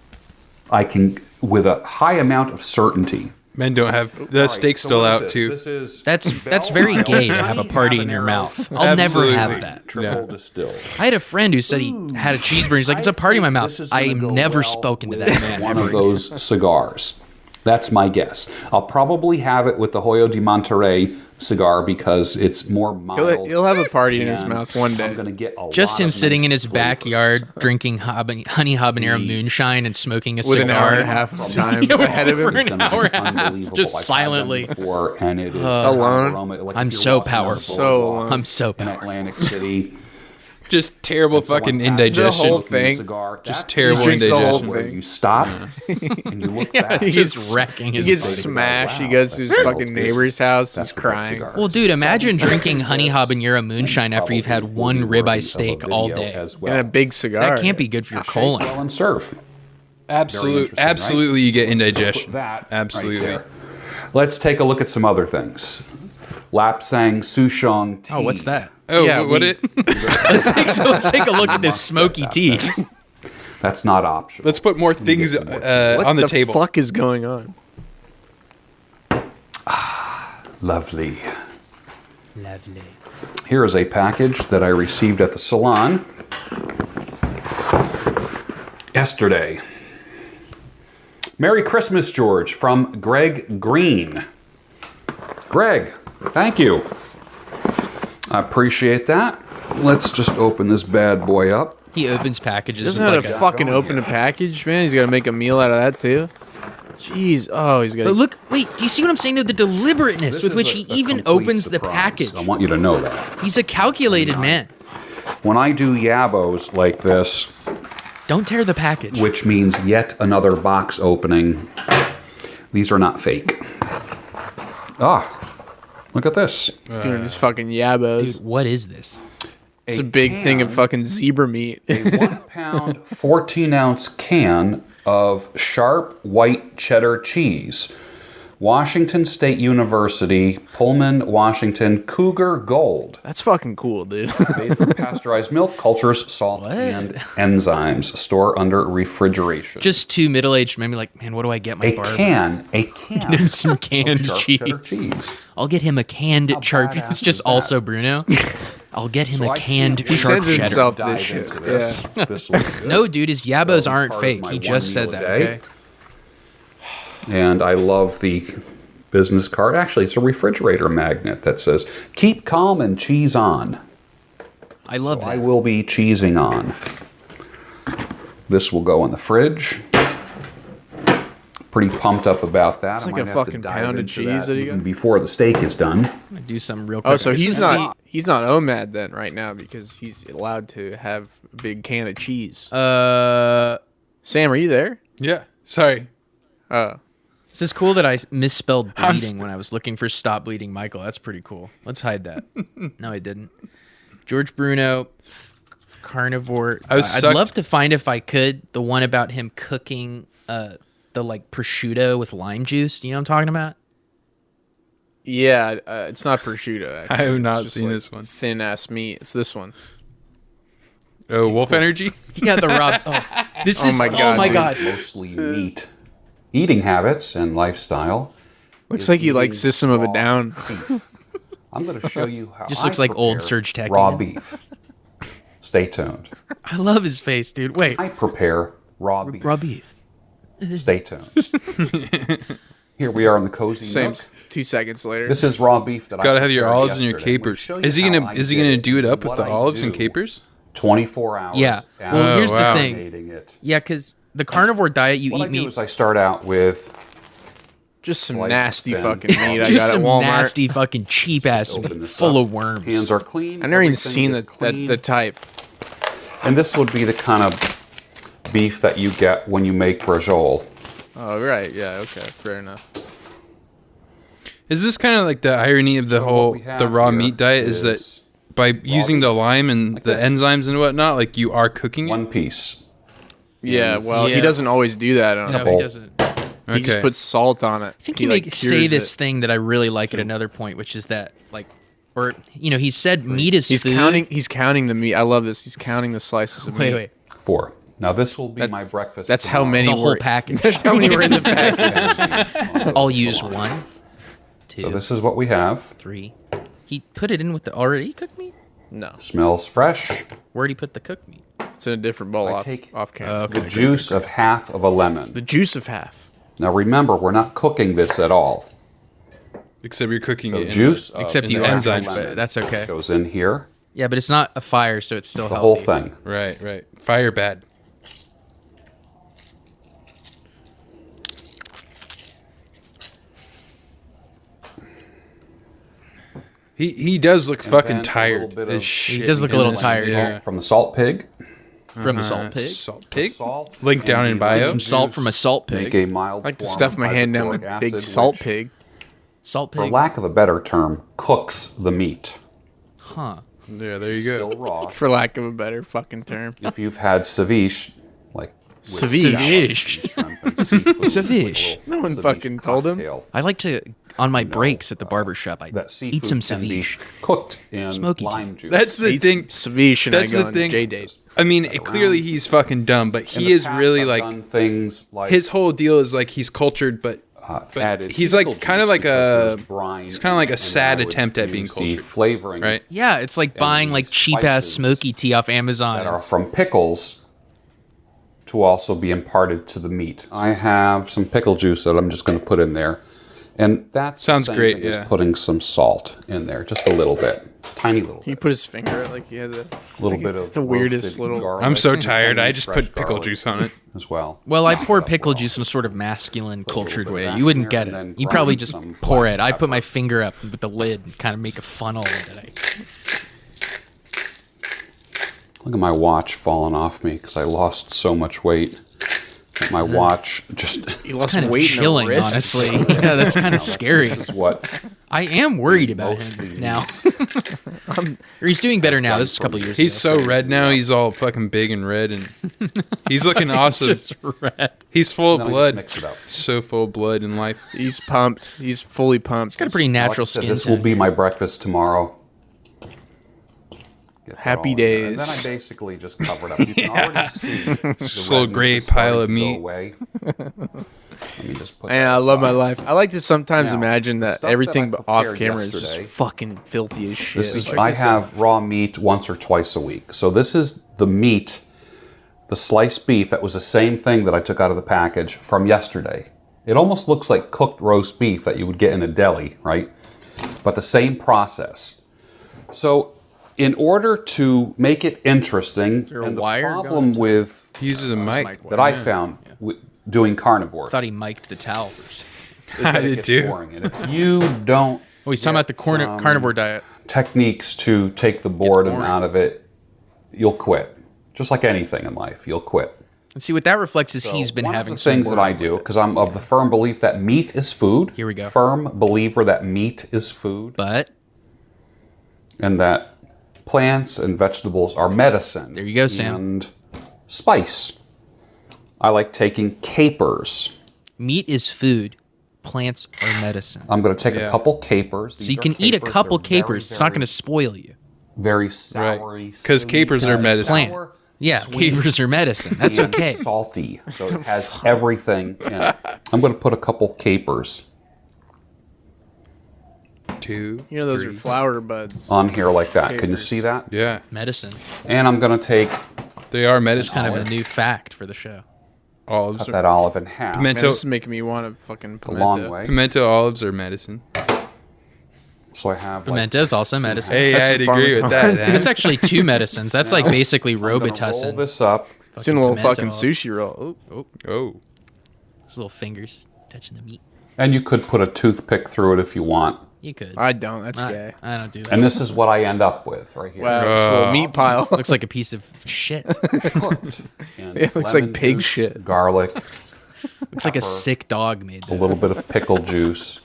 I can, with a high amount of certainty. Men don't have the steak's still out too. This is That's very Bell gay to have a Honey party in your Habanero mouth. I'll Absolutely. never have that. Triple Yeah. distilled. I had a friend who said he had a cheeseburger. He's like, it's a party in my mouth. This is I gonna go am never well spoken to with that man one ever of those cigars. That's my guess. I'll probably have it with the Hoyo de Monterrey cigar because it's more mild. He'll have a party in his and mouth one day. I'm gonna get a Just lot him of sitting nice in his flavors. backyard drinking honey habanero moonshine and smoking a With cigar. an hour and a half of time Yeah, ahead of for him. an It's gonna be hour and a half, unbelievable. just I've had them silently. before, and it is Alone? aroma, like I'm if you're so walking on a powerful. So boardwalk alone. I'm so in powerful. Atlantic City. Just terrible So I'm fucking passing indigestion. The whole smoking a thing. cigar. Just That's terrible He drinks the whole indigestion. where thing. you stop and you look back. He Just gets wrecking He his gets body. smashed. He Wow, goes to that his smells fucking good. neighbor's house. That's He's what that crying. cigar Well, dude, imagine Something drinking honey habanero moonshine after you've had probably one will be worthy ribeye of a steak all video day. as well. And a big cigar. That can't be good for your Shake colon. well and serve. Absolutely, Very interesting, absolutely, you get right? So let's indigestion. put that right Absolutely. there. Let's take a look at some other things. Lapsang Souchong tea. Oh, what's that? Oh, Yeah, what we- it? Let's take a look at this smoky tea. That's not optional. Let's put more things some more What on the the table. fuck is going on? Lovely. Lovely. Here is a package that I received at the salon yesterday. Merry Christmas, George, from Greg Green. Greg, thank you. I appreciate that. Let's just open this bad boy up. He opens packages. Doesn't with have like to a- fucking open a package, man. He's got to make a meal out of that too. Jeez. Oh, he's got But to. look, wait, do you see what I'm saying though? The deliberateness This with is which a- he a even complete opens the surprise. package. I want you to know that. He's a calculated man. When I do yabos like this, Don't tear the package. which means yet another box opening, these are not fake. Ah, look at this. He's doing his fucking yabos. Dude, what is this? It's a big thing of fucking zebra meat. A 1 pound, 14 ounce can of sharp white cheddar cheese. Washington State University, Pullman, Washington, Cougar Gold. That's fucking cool, dude. Made from pasteurized milk, cultures, salt, and enzymes. Store under refrigeration. Just two middle-aged men be like, man, what do I get my a barber? can Get him some canned of sharp cheddar cheese. cheese. I'll get him a canned sharp. badass It's is just that? also Bruno. I'll get him So a I canned can't wait sharp sends cheddar. himself Dive this shit. into this. This looks good. No, dude, his yabos That'll be aren't part of fake. my He one just said meal that. a day. Okay. And I love the business card. Actually, it's a refrigerator magnet that says, keep calm and cheese on. I love I that. will be cheesing on. This will go in the fridge. Pretty pumped up about that. It's I like might a have to fucking dive pound of into cheese that he even got. before the steak is done. I'm gonna do something real quick. Oh, so he's Just not OMAD then right now because he's allowed to have a big can of cheese. Sam, Sam, are you there? Yeah. Sorry. Oh, this is cool that I misspelled bleeding when I was looking for Stop Bleeding Michael. That's pretty cool. Let's hide that. No, I didn't. George Bruno, carnivore. I'd love to find, if I could, the one about him cooking the like prosciutto with lime juice. Do you know what I'm talking about? yeah. It's not prosciutto. Actually. I have It's not just, seen like, this one. Thin ass meat. It's this one. Oh, wolf energy? Yeah, the Rob. Oh, this Oh is. my God, Oh my dude. god. Mostly meat. Eating habits and lifestyle. Looks is like you like eating System of a raw Down. beef. I'm going to show you how Just I looks like old prepare Surge Tech raw again. beef. Stay tuned. I love his face, dude. Wait. I prepare raw beef. Raw beef. Stay tuned. Here we are in the cozy Same. nook. 2 seconds later. This is raw beef that I Gotta have your prepared olives and your yesterday. I'm gonna capers. show you Is he how gonna I is he did gonna it do it up and with the what I olives and do. capers? 24 hours. Yeah. after Well, here's wow. the thing. marinating it. Yeah, because the carnivore diet, you What I eat do meat. is I start out with just some sliced nasty thin. fucking meat I Just got at some Walmart. nasty fucking cheap ass open meat this full up. of worms. Hands are clean. I've never even everything seen is clean. the type. And this would be the kind of beef that you get when you make brajol. Oh right, yeah, okay, fair enough. Is this kind of like the irony of the So what whole we have the raw here meat diet is that by using the lime and Like the this. enzymes and whatnot, like you are cooking it? one piece. Yeah, well, Yeah. he doesn't always do that. On No, it. he Oh. doesn't. He just puts salt on it. I think he you like, make say cures this it. thing that I really like at another point, which is that like, or you know, he said meat is He's food. counting. He's counting the meat. I love this. He's counting the slices of meat. Wait. 4. Now this will be my breakfast. That's how tomorrow. many The whole were. package. That's how many were in the package. I'll use 1, 2, So this is what we have. 3. He put it in with the already cooked meat. No, Smells fresh. Where'd he put the cooked meat? it's in a different bowl. I Off, take- off camera. The juice of half of a lemon. The juice of half. Now remember, we're not cooking this at all. Except you're cooking So it. juice Except of you the are, enzymes. but that's okay. goes in here. Yeah, but it's not a fire, so it's still The healthy. whole thing. Right. Fire bad. He does look And fucking then a tired little bit as of- shit. He does look a little tired. Yeah. From the salt pig. From a salt pig. Salt pig. Salt. Link down and in the bio. lemon Some salt juice from a salt Make pig. a mild I like to form stuff of my hand down with hydrochloric big acid, salt which, pig. Salt For pig. lack of a better term, cooks the meat. Huh. Yeah, there you Still go. raw. For lack of a better fucking term. If you've had ceviche, like with Ceviche. scallops and shrimp and seafood, Ceviche. like a No one little fucking ceviche told him. cocktail, I like to on my breaks at the barber shop. I That seafood eat some can be ceviche. cooked in Smoky lime juice. That's the Eat thing. ceviche and That's I go the on thing. J-date. I mean, clearly he's fucking dumb, but In he the is past, really I've like done things like his whole deal is like he's cultured, but added he's like pickle kind of juice like because a there's brine it's kind of like a in it, and sad then I would attempt at being use the cultured, flavoring right? Yeah, it's like buying like cheap ass spices smoky tea off Amazon. that are from pickles to also be imparted to the meat. I have some pickle juice that I'm just going to put in there. And that Sounds great, Thing yeah. as putting some salt in there, just a little bit, tiny little He bit. put his finger like he had the Little bit of the weirdest roasted little. garlic I'm so and tired. I Chinese just fresh put pickle garlic juice on it. as well. Well, I Knock pour it up pickle well. juice in a sort of masculine, cultured bit of way. that You wouldn't in get there, and it. then You probably grind just some pour black it. I put my pepper. finger up with the lid and kind of make a funnel with it. Look at my watch falling off me because I lost so much weight. My watch just He lost Kind of weight in the chilling, wrists. honestly. Yeah, that's kind of scary. This is what I am worried about mostly him now. meat. Or he's doing better now. done This is a couple for me. years He's ago. so red now. He's all fucking big and red, and he's looking awesome. Just red. He's full of Then I just blood. mix it up. So full of blood in life. He's pumped. He's fully pumped. Got a pretty Like I natural said, skin this will tone. be my breakfast tomorrow. Get that Happy all in there. And then I days. basically just cover it up. You can already see the This little redness gray is starting pile of to go meat. away. Let me just put Man, that I love my aside. life. I like to sometimes Now, imagine the that stuff everything that I off prepared camera is just yesterday- fucking filthy as shit. This is Check I this have raw meat once or twice a week. So this is the meat, the sliced beef that was the same thing that I took out of the package from yesterday. It almost looks like cooked roast beef that you would get in a deli, right? But the same process. So in order to make it interesting, there a and the wire problem going? with He uses a mic. that I found doing carnivore I thought he mic'd the towel. is that I it did gets too. boring. And if you don't Oh, he's talking about the carnivore diet. techniques to take the boredom boring. out of it, you'll quit. Just like anything in life, you'll quit. And see, what that reflects is he's been One having of the some things that boredom I do, with it. because I'm of the firm belief that meat is food. Here we go. Firm believer that meat is food, But and that plants and vegetables are medicine. There you go, Sam. And spice. I like taking capers. meat is food. Plants are medicine. I'm going to take a couple capers. So you can eat a couple capers. It's not going to spoil you. Very soury. Right. 'Cause capers are medicine. Plant. Yeah, capers are medicine. That's and okay. salty. So it has everything in it. I'm going to put a couple capers 2. You know, those 3. are flower buds. on here like that. Can you Capers. see that? Yeah, Medicine. And I'm going to take they are medicine. Kind of a new fact for the show. Olives. cut Are, that olive in half. Man, pimento, this is making me want to fucking a pimento. long way. pimento olives are medicine. So I have Pimento is also medicine. Hey, That's I'd the agree with that. pharmacology. That's actually two medicines. That's like basically I'm gonna roll Robitussin. this up. It's in a little pimento. fucking sushi roll. Ooh. Oh, His little fingers touching the meat. And you could put a toothpick through it if you want. You could. I don't. That's gay. I don't do that. And this is what I end up with right here. Wow, it's a little meat pile. Looks like a piece of shit. Cooked in It looks like lemon pig juice, shit. garlic, Looks like a sick dog made a that. little bit of pickle juice.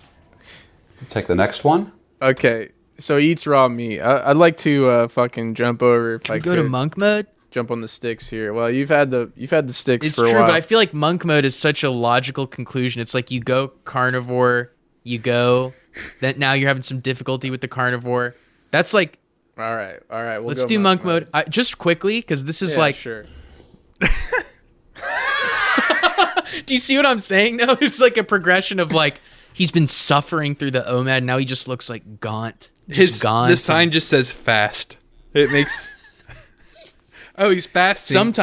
Take the next one. Okay, so he eats raw meat. I'd like to fucking jump over. If Can I we go to could. monk mode? Jump on the sticks here. Well, you've had the sticks It's for a true, while. but I feel like monk mode is such a logical conclusion. It's like you go carnivore, then now you're having some difficulty with the carnivore. That's like, all right. We'll let's go do monk mode. Just quickly, because this is Yeah, like, sure. do you see what I'm saying though? It's like a progression of like, he's been suffering through the OMAD. Now he just looks like gaunt. Just gaunt. the sign just says fast. It makes. Oh, he's fasting.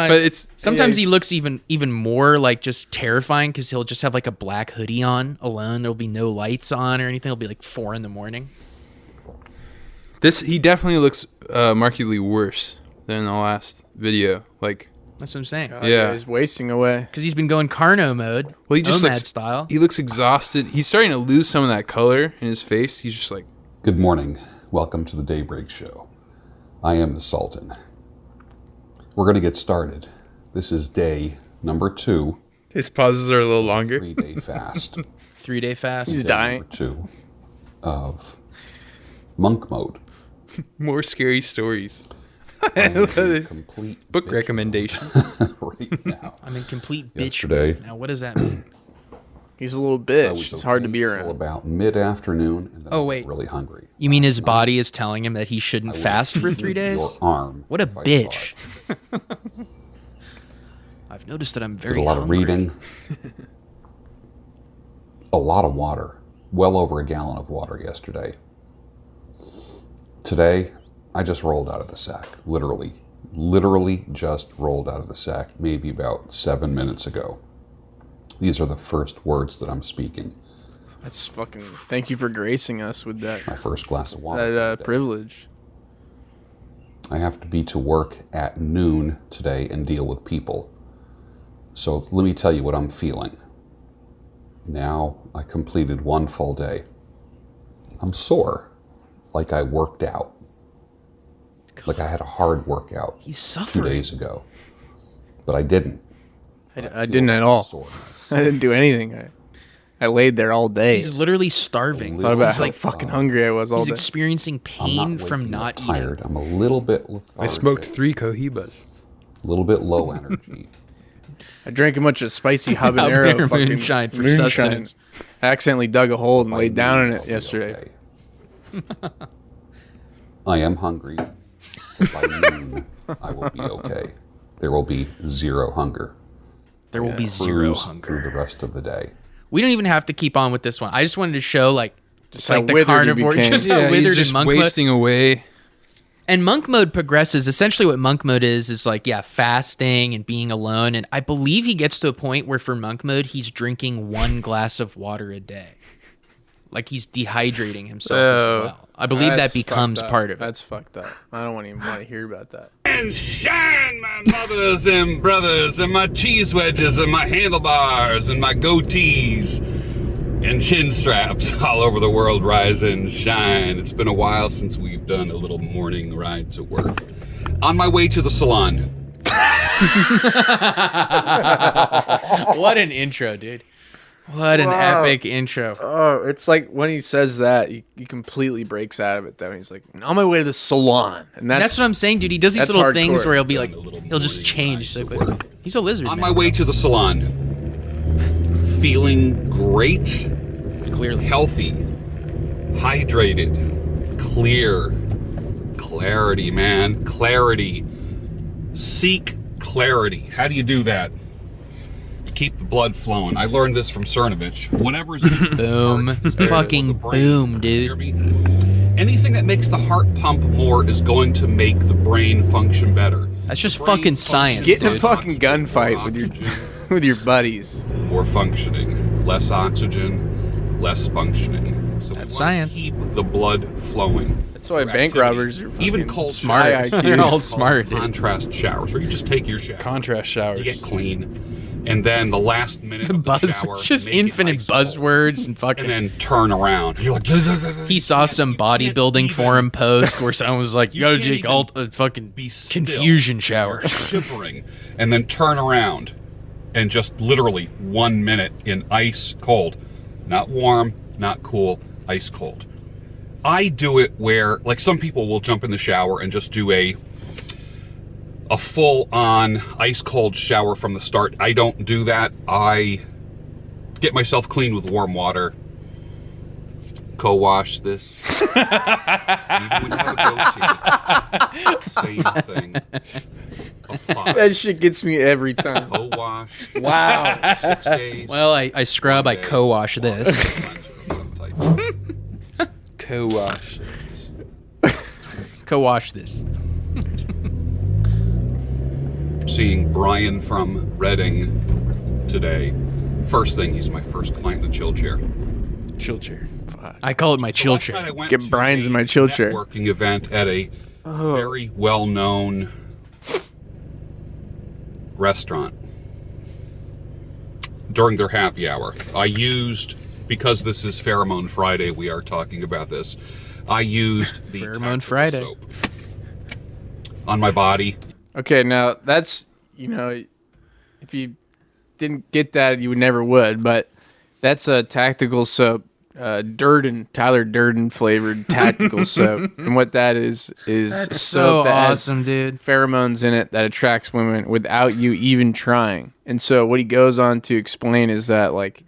Sometimes he looks even more like just terrifying because he'll just have like a black hoodie on alone. There'll be no lights on or anything. It'll be like 4 a.m. He definitely looks markedly worse than the last video. Like, That's what I'm saying. yeah, He's wasting away. Because he's been going carno mode. well, he just OMAD looks style. He looks exhausted. He's starting to lose some of that color in his face. He's just like, Good morning. Welcome to the Daybreak Show. I am the Sultan. We're going to get started. This is day number 2. his pauses are a little longer. 3-day fast. 3-day fast. He's Day dying. number 2 of monk mode. More scary stories. I am in complete Book bitch recommendation. mode right now. I'm in complete bitch. Yesterday. mode. Now, what does that mean? He's a little I bitch. was It's hard to okay be till around. about mid-afternoon, and then Oh, I got wait. really hungry. You mean his body is telling him that he shouldn't I would fast for eat 3 days? Your arm. What a if I saw bitch. it. I've noticed that I'm Did very a lot of hungry. reading. A lot of water. Well over a gallon of water yesterday. Today, I just rolled out of the sack. Literally just rolled out of the sack maybe about 7 minutes ago. These are the first words that I'm speaking. That's fucking. Thank you for gracing us with that My first glass of water. for the day. privilege. I have to be to work at noon today and deal with people. So let me tell you what I'm feeling. Now I completed 1 full day. I'm sore, like I worked out. Like I had a hard workout He's 2 suffering. days ago. But I didn't. I didn't at all. Soreness. I didn't do anything. I laid there all day. He's literally starving. Thought about He's how like fucking hungry I was all he's day. experiencing I'm pain not from waking up not tired. eating. I'm a little bit lethargic. I smoked 3 cohibas. A little bit low energy. I drank a bunch of spicy habanero Habanero fucking moonshine for sustenance. I accidentally dug a hole and By laid down in noon, it I'll be yesterday. okay. I am hungry. But by noon, I will be okay. There will be 0 hunger. There will be Cruise 0 through the hunger. rest of the day. We don't even have to keep on with this one. I just wanted to show like just how like the withered he carnivore, became. just how Yeah, withered he's just in monk mode. wasting away. And monk mode progresses. Essentially, what monk mode is like, yeah, fasting and being alone. And I believe he gets to a point where for monk mode, he's drinking 1 glass of water a day. Like he's dehydrating himself as well. I believe that becomes part of it. That's fucked up. I don't even want to hear about that. And shine, my mothers and brothers, and my cheese wedges, and my handlebars, and my goatees, and chin straps all over the world. Rise and shine. It's been a while since we've done a little morning ride to work. On my way to the salon. What an intro, dude. What an epic intro. Oh, it's like when he says that, he completely breaks out of it, though. He's like, on my way to the salon. And that's what I'm saying, dude. He does these little hardcore. things where he'll be like, he'll just change so quick. He's a lizard, On man, my way to the salon. Feeling great, clearly. healthy, hydrated, clear. Clarity, man. Clarity. Seek clarity. How do you do that? Keep the blood flowing. I learned this from Cernovich. Whenever Boom. Fucking boom, dude. Anything that makes the heart pump more is going to make the brain function better. That's just fucking science, Get in a dude. fucking gunfight with your buddies. More functioning. Less oxygen, less functioning. So That's we wanna science. Keep the blood flowing. That's why Through bank activity. robbers are even fucking cold smart. showers. They're all smart, dude. Contrast showers, where you just take your shower. Contrast showers. You get clean, and then the last minute The of the buzz. shower, It's just make it infinite ice cold. buzzwords and fucking. And then turn around. You're like, He saw some you can't bodybuilding even forum post where someone was like, "You gotta can't take even all fucking be still. confusion showers." shivering, and then turn around, and just literally 1 minute in ice cold, not warm, not cool, ice cold. I do it where, like, some people will jump in the shower and just do a full-on ice cold shower from the start. I don't do that. I get myself clean with warm water. Co-wash this. Even when you have a goatee, same thing. Apply. That shit gets me every time. Co-wash. Wow. 6 days. Well, I scrub, I co-wash this. Co-wash. Co-wash this. Seeing Brian from Reading today. First thing, he's my first client in the chill chair. Chill chair. I call it my chill Last night I chair. went Get to Brian's a in my chill chair. networking event at a very well-known restaurant during their happy hour. I used, because this is Pheromone Friday, we are talking about this. I used the Pheromone tactical Friday. soap on my body. Okay, now that's, if you didn't get that, you never would, but that's a tactical soap. Durden, Tyler Durden flavored tactical soap. And what that is That's soap so that has awesome, dude. pheromones in it that attracts women without you even trying. And so what he goes on to explain is that, like,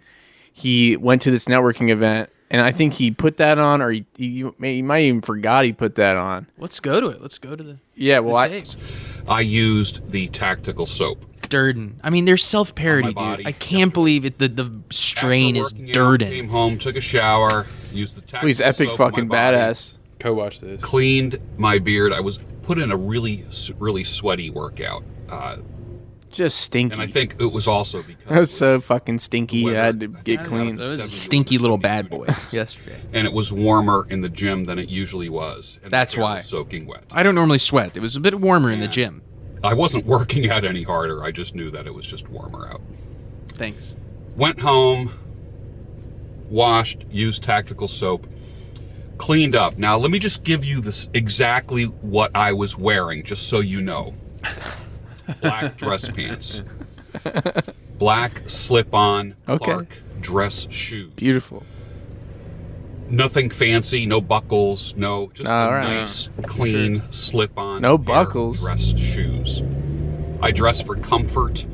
he went to this networking event, and I think he put that on, or he might even forgot he put that on. Let's go to it. Let's go to the Yeah, I used the tactical soap. Durden. I mean, there's self-parody, On my body. dude. I can't believe it. The strain After is working out, Durden. Came home, took a shower, used the tactical he's epic soap on my fucking body, badass. Co-wash this. cleaned my beard. I was put in a really sweaty workout. Just stinky. And I think it was also because That was so fucking stinky. I weather. had to get clean. That was a 70 stinky little degrees bad degrees. boy yesterday. and it was warmer in the gym than it usually was. And That's my hair why. was soaking wet. I don't normally sweat. It was a bit warmer in the Yeah. gym. I wasn't working out any harder. I just knew that it was just warmer out. Thanks. Went home, washed, used tactical soap, cleaned up. Now, let me just give you this exactly what I was wearing, just so you know. Black dress pants. Black slip-on Clark dress shoes. Beautiful. Nothing fancy, no buckles, no, just All a right. nice, clean slip-on. No pair of buckles. Dress shoes. I dress for comfort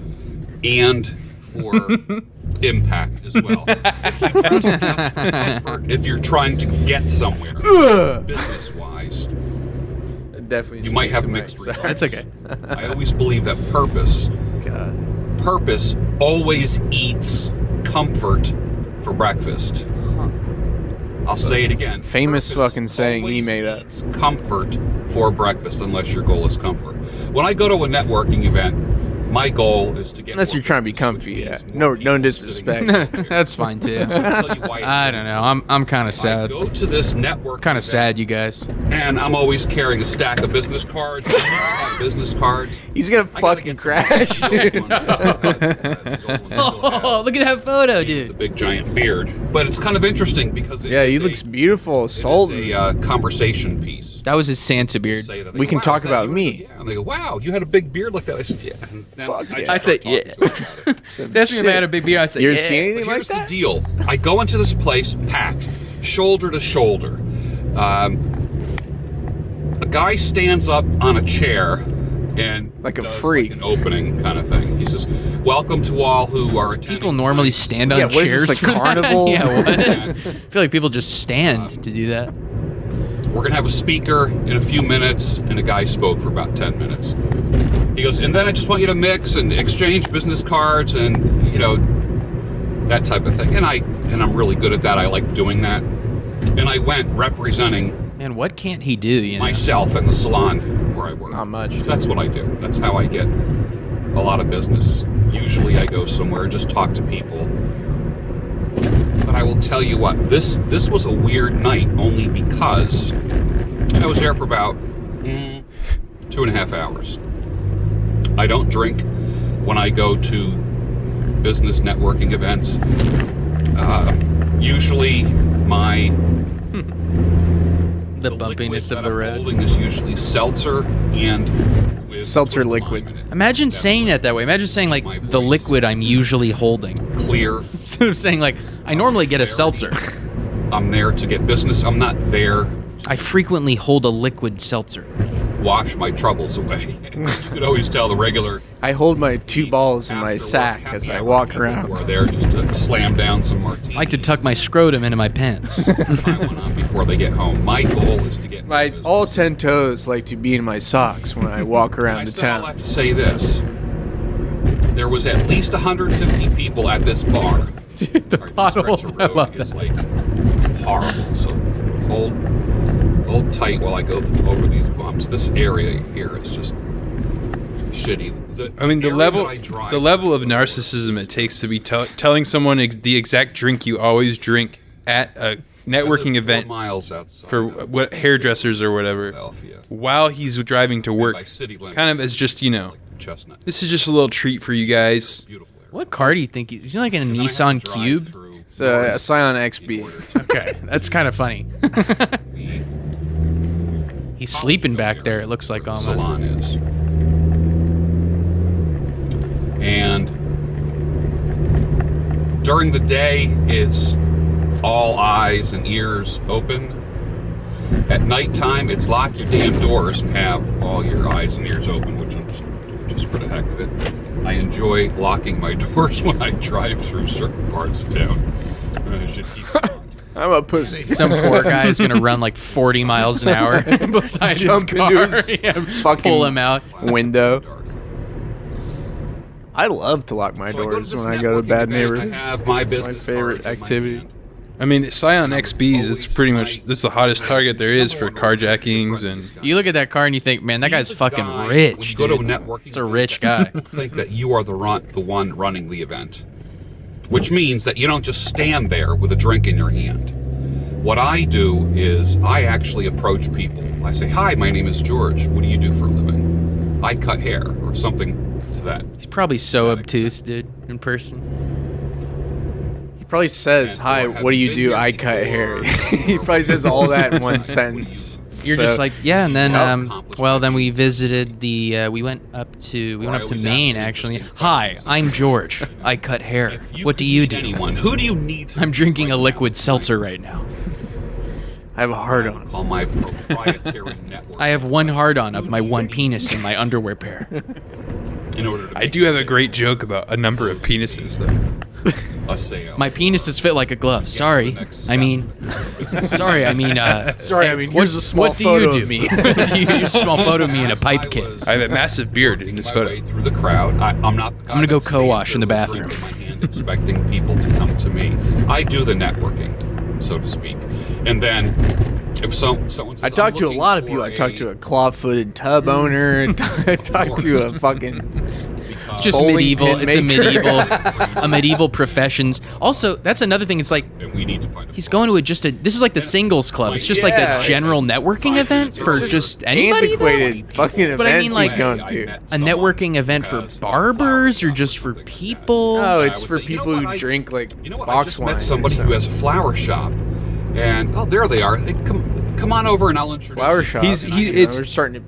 and for impact as well. If you dress just for comfort, if you're trying to get somewhere, business-wise, Definitely. you might have mixed results. That's okay. I always believe that purpose always eats comfort for breakfast. I'll say it again. Famous Purpose fucking saying he always made up. eats comfort for breakfast unless your goal is comfort. When I go to a networking event, My goal is to get. Unless more you're trying to be business, comfy, which yeah. means No, more no people sitting disrespect. here. That's fine too. I'll tell you why I don't know. I'm kind of I sad. go to this network. Kind of event, sad, you guys. And I'm always carrying a stack of business cards. business cards. He's gonna I gotta fucking get some crash. of these old ones. These old ones still have Oh, look at that photo, the dude. big giant beard. But it's kind of interesting because Yeah, he looks beautiful. Salt. It's a conversation piece. That was his Santa beard. Say that they We go, can "Wow, talk is that about you?" me. Yeah, and they go, "Wow, you had a big beard like that." I said, "Yeah." And then Fuck just yeah. I said, start yeah. talking to him about it. That's me if I had a big beard. I said, You yeah. ever seen anything But like here's that? the deal. I go into this place packed, shoulder to shoulder. A guy stands up on a chair and Like a does freak. an opening kind of thing. He says, "Welcome to all who are attending." People normally tonight's stand on Yeah, what is chairs. this, for like, that? carnival? Yeah, what? event. I feel like people just stand to do that. We're going to have a speaker in a few minutes, and a guy spoke for about 10 minutes. He goes, and then I just want you to mix and exchange business cards and, you know, that type of thing. And I'm really good at that. I like doing that. And I went representing Man, what can't he do? You know. myself in the salon where I work. Not much. dude. That's what I do. That's how I get a lot of business. Usually I go somewhere, just talk to people. But I will tell you what, this was a weird night only because I was there for about 2.5 hours. I don't drink when I go to business networking events. Usually my the bumpiness of the road. Holding is usually seltzer and with Seltzer with liquid. lime in it. Imagine saying that way. Imagine saying like My the voice. liquid I'm usually holding. Clear. Instead of saying like I normally get a seltzer. I'm there to get business. I'm not there I frequently hold a liquid seltzer. to wash my troubles away. You could always tell the regular. I hold my 2 balls in my after work sack happy as I hour walk people around. Who are there just to slam down some martinis. I like to tuck my scrotum into my pants. Try one on before they get home. My goal is to get My business. all 10 toes like to be in my socks when I walk I around the said all town. that to say this. There was at least 150 people at this bar. The potholes, I love It's that. like horrible. So hold tight while I go over these bumps. This area here is just shitty. The area that I drive level of narcissism it takes to be telling someone the exact drink you always drink at a networking 4 event miles outside for of what hairdressers or whatever Philadelphia. while he's driving to work, By city limits, kind of as just, you know, like Chestnut. this is just a little treat for you guys. Beautiful area. What car do you think he's like in a And then I have to Nissan drive Cube? through It's a Scion XB. Okay, that's kind of funny. the He's sleeping back there. It looks like almost. salon is. And during the day, it's all eyes and ears open. At nighttime, it's lock your damn doors and have all your eyes and ears open, which I'm just for the heck of it. I enjoy locking my doors when I drive through certain parts of town. I should keep it on. I'm a pussy. Some poor guy is gonna run like 40 miles an hour beside his Jump car. into his Yeah, fucking pull him out. window. Dark. I love to lock my So doors this when I go to networking bad event, neighborhoods. I have my It's my business favorite cards in my activity. hand. I mean, Scion XBs, it's pretty much, this is the hottest target there is for carjackings and... You look at that car and you think, man, that guy's He's a fucking guy, when rich, you go to dude. a networking It's a rich guy. event, think that you are the one running the event, which means that you don't just stand there with a drink in your hand. What I do is I actually approach people. I say, "Hi, my name is George. What do you do for a living?" I cut hair or something to that. He's probably so obtuse, dude, in person. He probably says, And "Hi, or have what do you been do? here I cut before." hair." He probably says all that in one sentence. You're So- just like, yeah, and then, Yep. well, then we visited the, we went up to Maine, actually. Hi, I'm George. I cut hair. If What do could you meet do? Anyone, who do you need to I'm meet drinking a right liquid now? seltzer right now. I have a hard on. Call my proprietary network. I have one hard-on of my one penis in my underwear pair. In order to I make do have a great joke about a number of penises, though. a sale. My penis is fit like a glove. Sorry. I mean, sorry, I mean, Sorry, I mean, here's a small what do photo you of do? me. Here's a small photo of me in a As pipe I can. was I have a massive beard in this my photo. way through the crowd. I'm not. The guy I'm gonna go that co-wash stands in the there with a bathroom. drink in my hand expecting people to come to me. I do the networking, so to speak, and then if someone says, I talked to a lot of people. I talked to a claw-footed tub owner. I talked to a fucking It's just Bowling medieval. pin It's maker. a medieval professions. Also, that's another thing. It's like And we need to find a he's going to this is like the singles club. It's just like Yeah. a general networking event for just anybody. though? Antiquated fucking But I events mean, like, he's going to. A networking event for barbers or just for people? No, I it's would for say, you know people what, who I- drink like You know what? I box just wine. met somebody or who has a flower shop, and there they are. Hey, come on over, and I'll introduce flower you. shop. It's- we're starting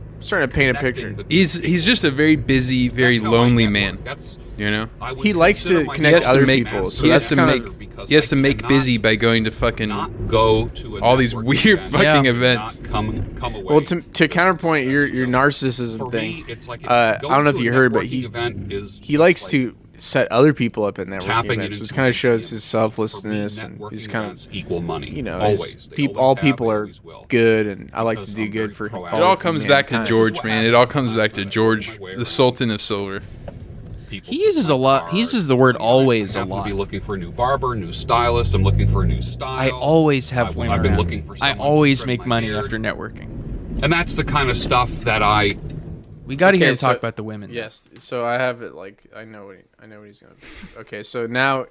to paint a picture. He's just a very busy, very That's how I lonely network. man. That's You know, I would He likes consider to myself connect he has to other make people, so he has that's to kind make of- because he has I to make cannot busy by going to fucking not go to a all these networking weird event, fucking Yeah. events. not come away. Well, to counterpoint your For narcissism thing, me, it's like I going don't know if to a you heard, but networking event is he likes just to set other people up in networking tapping events, it which into kind of shows money. his For me, selflessness, and networking he's kind events of, equal money. you know, always. They all always have, people they are always will. good, and I like to Because do I'm good very for. proactive. It all comes back to mankind. George, man. It all comes back to George, the Sultan of Silver. People He uses a lot. He uses the word always a I happen to lot. be looking for a new barber, new stylist. I'm looking for a new style. I always have women I've been around looking me. for I someone to always trim make my money beard. after networking. And that's the kind of stuff that I We got to hear Okay, him talk so- about the women. Yes, so I have it like I know what he's gonna. Okay, so now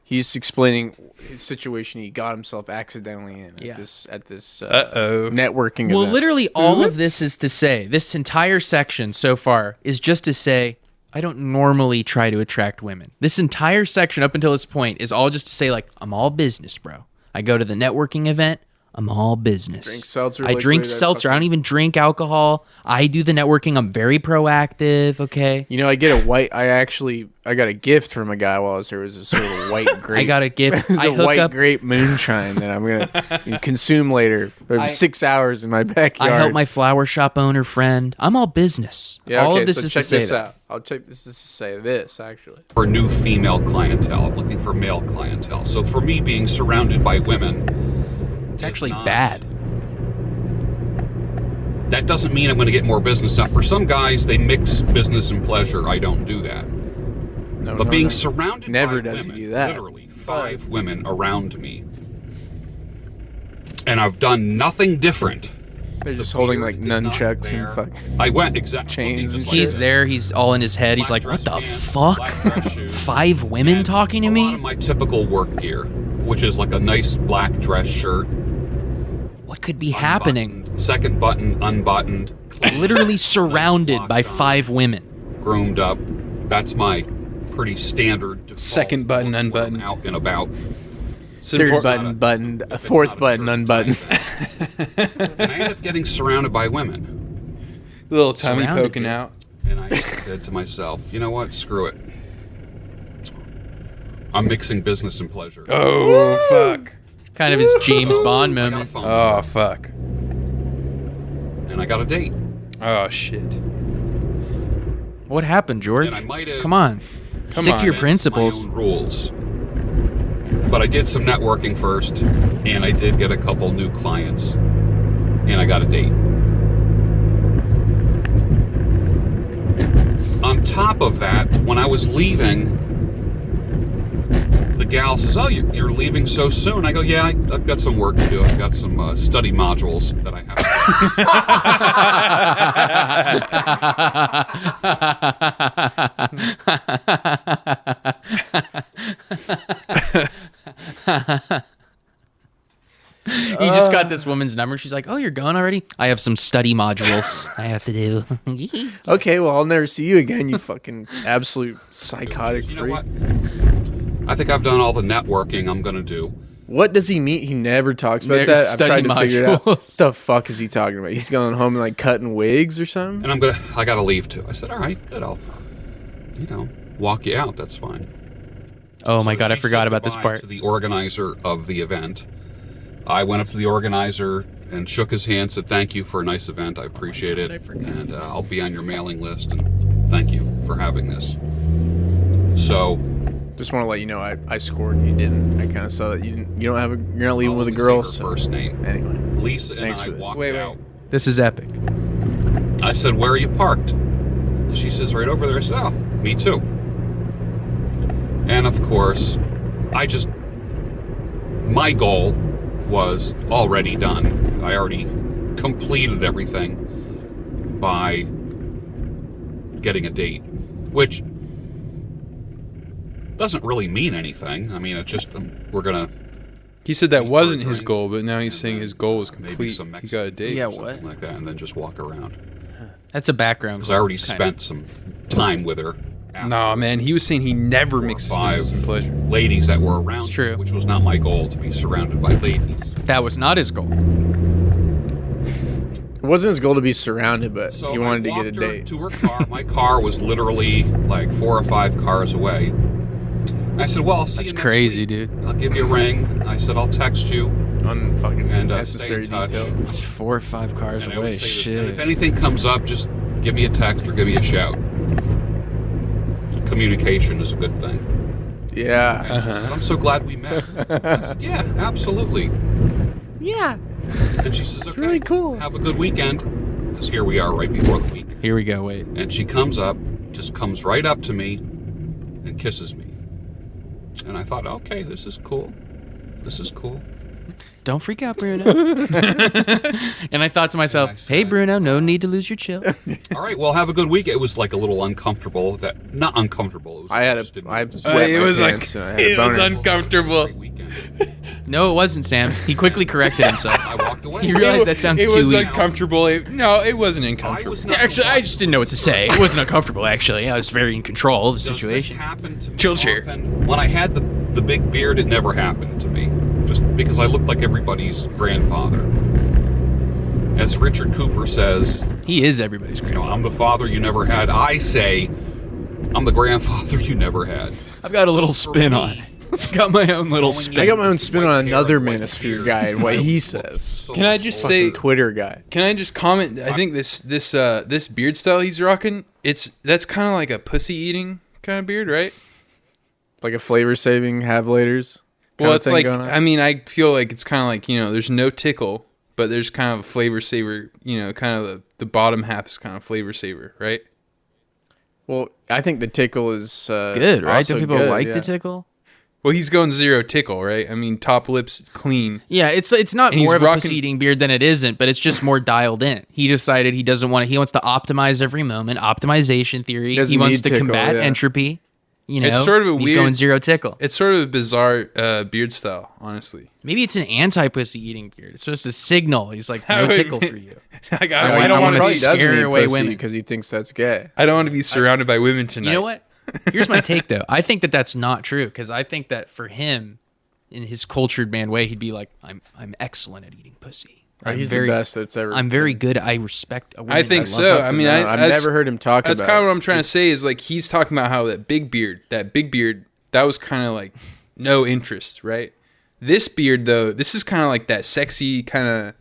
he's explaining his situation he got himself accidentally in Yeah. at this Uh-oh. networking Well, event. literally, all of this is to say, this entire section so far is just to say, I don't normally try to attract women. This entire section up until this point is all just to say, like, I'm all business, bro. I go to the networking event. I'm all business. Drink seltzer I drink liquid, I seltzer. I don't fucking- even drink alcohol. I do the networking. I'm very proactive. Okay. You know, I got a gift from a guy while I was there. It was a sort of white grape. I got a gift. It was I a hook white up. grape moonshine that I'm gonna consume later. It was 6 hours in my backyard. I help my flower shop owner friend. I'm all business. all of this so is check to say this that. out. I'll check this is to say this actually. for new female clientele. I'm looking for male clientele. So for me, being surrounded by women, It's actually not- bad. that doesn't mean I'm going to get more business. Now, for some guys, they mix business and pleasure. I don't do that. No, But no, being no. surrounded Never by does he women, do that. literally 5 women around me, and I've done nothing different. They're just holding like Beard is not nunchucks there. and fucking. I went exactly. Chains and He's shit. there. He's all in his head. He's like, what the fuck? 5 women talking to A lot me? of my typical work gear, which is like a nice black dress shirt, What could be happening? unbuttoned, second button unbuttoned, Literally surrounded by Locked on. 5 women. groomed up. That's my pretty standard default Second button look when I'm unbuttoned. out and about. It's Third important- button buttoned, a If it's fourth not a button shirt, unbuttoned. and I ended up getting surrounded by women. little tummy Surrounded, poking dude. out. And I said to myself, you know what? Screw it. I'm mixing business and pleasure. Oh fuck! Kind of his James Bond I got a moment. phone Oh fuck! and I got a date. Oh shit! What happened, George? And I might have- Come on. Stick on, to your bent principles. My own rules. But I did some networking first, and I did get a couple new clients, and I got a date. On top of that, when I was leaving, the gal says, "Oh, you're leaving so soon?" I go, "Yeah, I've got some work to do. I've got some study modules that I He just got this woman's number. She's like, "Oh, you're going already? I have some study modules I have to do." Okay, well I'll never see you again. You fucking absolute psychotic You know freak. what? I think I've done all the networking I'm going to do. What does he mean? He never talks about There's that. I've study tried to figure it out. modules. What the fuck is he talking about? He's going home and like cutting wigs or something? And I got to leave too. I said, all right, good. I'll, walk you out. That's fine. Oh my So god, I she forgot said about this goodbye part. to the organizer of the event. I went up to the organizer and shook his hand, said, thank you for a nice event. I appreciate it. And I'll be on your mailing list. And thank you for having this. So, Just want to let you know I scored and you didn't. I kind of saw that you don't have you're not leaving I'll with a only girl. say her So. first name. Anyway, Lisa and Thanks I for this. walked Wait. out. This is epic. I said, where are you parked? And she says, right over there. I said, oh, me too. And of course, my goal was already done. I already completed everything by getting a date, which Doesn't really mean anything. I mean, it's just we're gonna. He said that wasn't his goal, but now he's saying his goal was complete. Maybe some He got a date. Yeah, or something like that, and then just walk around. That's a background. Because I already kind spent some time with her. No, man, he was saying he never mixes business and pleasure. Ladies that were around, It's true. which was not my goal to be surrounded by ladies. That was not his goal. It wasn't his goal to be surrounded, but So he wanted to I get a walked her date. to her car. My car was literally like 4 or 5 cars away. And I said, "Well, I'll see That's you next crazy, week. dude. I'll give you a ring." I said, "I'll text you." On fucking And, stay necessary in touch. detail. It's 4 or 5 cars And I would away. say this, and Shit. if anything comes up, just give me a text or give me a shout. Communication is a good thing. Yeah. And she said, "I'm so glad we met." I said, "Yeah, absolutely." Yeah. And she says, "Okay, really cool. Have a good weekend." Because here we are right before the weekend. Here we go. Wait. And she comes right up to me and kisses me. And I thought, okay, this is cool. This is cool. Don't freak out, Bruno. And I thought to myself, And I hey, said, Bruno, no need to lose your chill. All right, well, have a good week. It was like a little uncomfortable. Not uncomfortable. It was, I had just didn't- I just- wet it my was pants and I had a it was boner. uncomfortable. Great weekend. No, it wasn't, Sam. He quickly corrected himself. I walked away. He realized that sounds It too was weak. uncomfortable. No, it wasn't I uncomfortable. was not Actually, I just didn't know what to say. It wasn't uncomfortable, actually. I was very in control of the Does this situation. happen to me Chill chair. often? When I had the big beard, it never happened to me. Just because I looked like everybody's grandfather. As Richard Cooper says, He is everybody's you know, grandfather. I'm the father you never had. I say, I'm the grandfather you never had. I've got a little spin on it. Got my own little Going spin. I got my own spin White on hair another and white manosphere beard. guy and what he I says. look so Can I much just older. say- Twitter guy. Can I just comment? I think this beard style he's rocking, that's kind of like a pussy eating kind of beard, right? Like a flavor saving have laters. Well, it's like, I mean, I feel like it's kind of like, you know, there's no tickle, but there's kind of a flavor saver, you know, kind of the bottom half is kind of flavor saver, right? Well, I think the tickle is Good, right? also Do people good, like yeah. the tickle? Well, he's going zero tickle, right? I mean, top lips clean. Yeah, it's not And he's more of a rocking- pussy eating beard than it isn't, but it's just more dialed in. He decided he wants to optimize every moment, optimization theory. He doesn't wants need to tickle, combat yeah. entropy. You know, It's sort of a he's weird- going zero tickle. It's sort of a bizarre beard style, honestly. Maybe it's an anti-pussy eating beard. It's just a signal. He's like, no That would tickle be- for you. Like, I I don't want to wanna be. Probably scare doesn't eat away pussy women. because he thinks that's gay. I don't want to be surrounded by women tonight. You know what? Here's my take, though. I think that that's not true because I think that for him, in his cultured man way, he'd be like, I'm excellent at eating pussy. I'm He's very, the best that's ever. I'm very good. I respect a woman. I think love so. her. I mean, I've never heard him talk That's about kind of it. what I'm trying to say. Is like he's talking about how that big beard, that was kind of like no interest, right? This beard, though, this is kind of like that sexy kind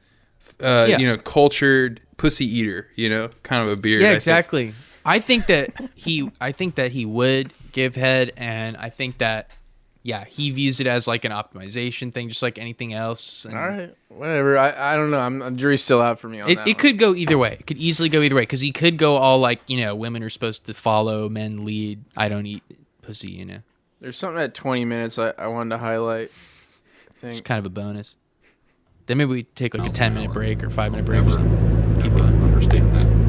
of, Yeah. you know, cultured pussy eater, you know, kind of a beard. Yeah, I think. exactly. I think that he would give head, and I think that, yeah, he views it as like an optimization thing, just like anything else. And All right, whatever. I don't know. The jury's still out for me on that. It could go either way. It could easily go either way because he could go all like, you know, women are supposed to follow, men lead. I don't eat pussy, you know. There's something at 20 minutes I wanted to highlight. I It's think. kind of a bonus. Then maybe we take like a Oh, 10-minute no. break or 5-minute break or Never, something. Keep never going. understand that.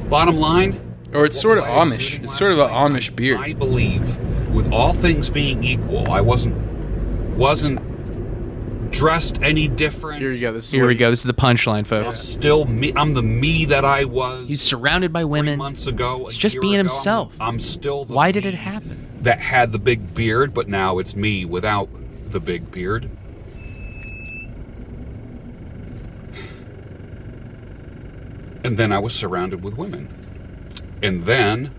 Bottom line, Or it's what sort of was I Amish. exuding It's last sort of an night? Amish beard. I believe, with all things being equal, I wasn't dressed any different. Here you go. This is Here what we go. This is the punchline, I'm folks. still me. I'm the me that I was. He's surrounded by 3 women. months ago. He's a just year being ago. himself. I'm still. The Why did me it happen? That had the big beard, but now it's me without the big beard. And then I was surrounded with women. And then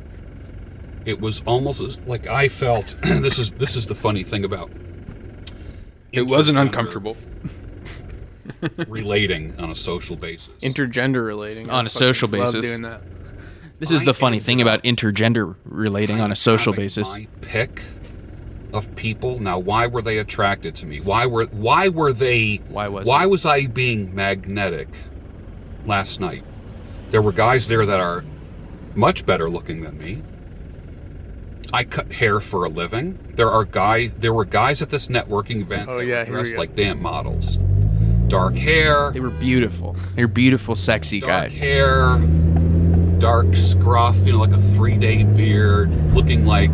it was almost like I felt this is the funny thing about It wasn't intergender uncomfortable. relating on a social basis. intergender relating. On I a social fucking love basis. doing that. This is the I funny thing ended about intergender relating on a social having basis. My pick of people. Now, why were they attracted to me? Why were they? Why was Why it? was I being magnetic last night? There were guys there that are much better looking than me. I cut hair for a living. There were guys at this networking event Oh, that yeah, were here we dressed go. like damn models. Dark hair. They were beautiful. They were beautiful, sexy Dark guys. hair, dark scruff, like a 3-day beard, looking like,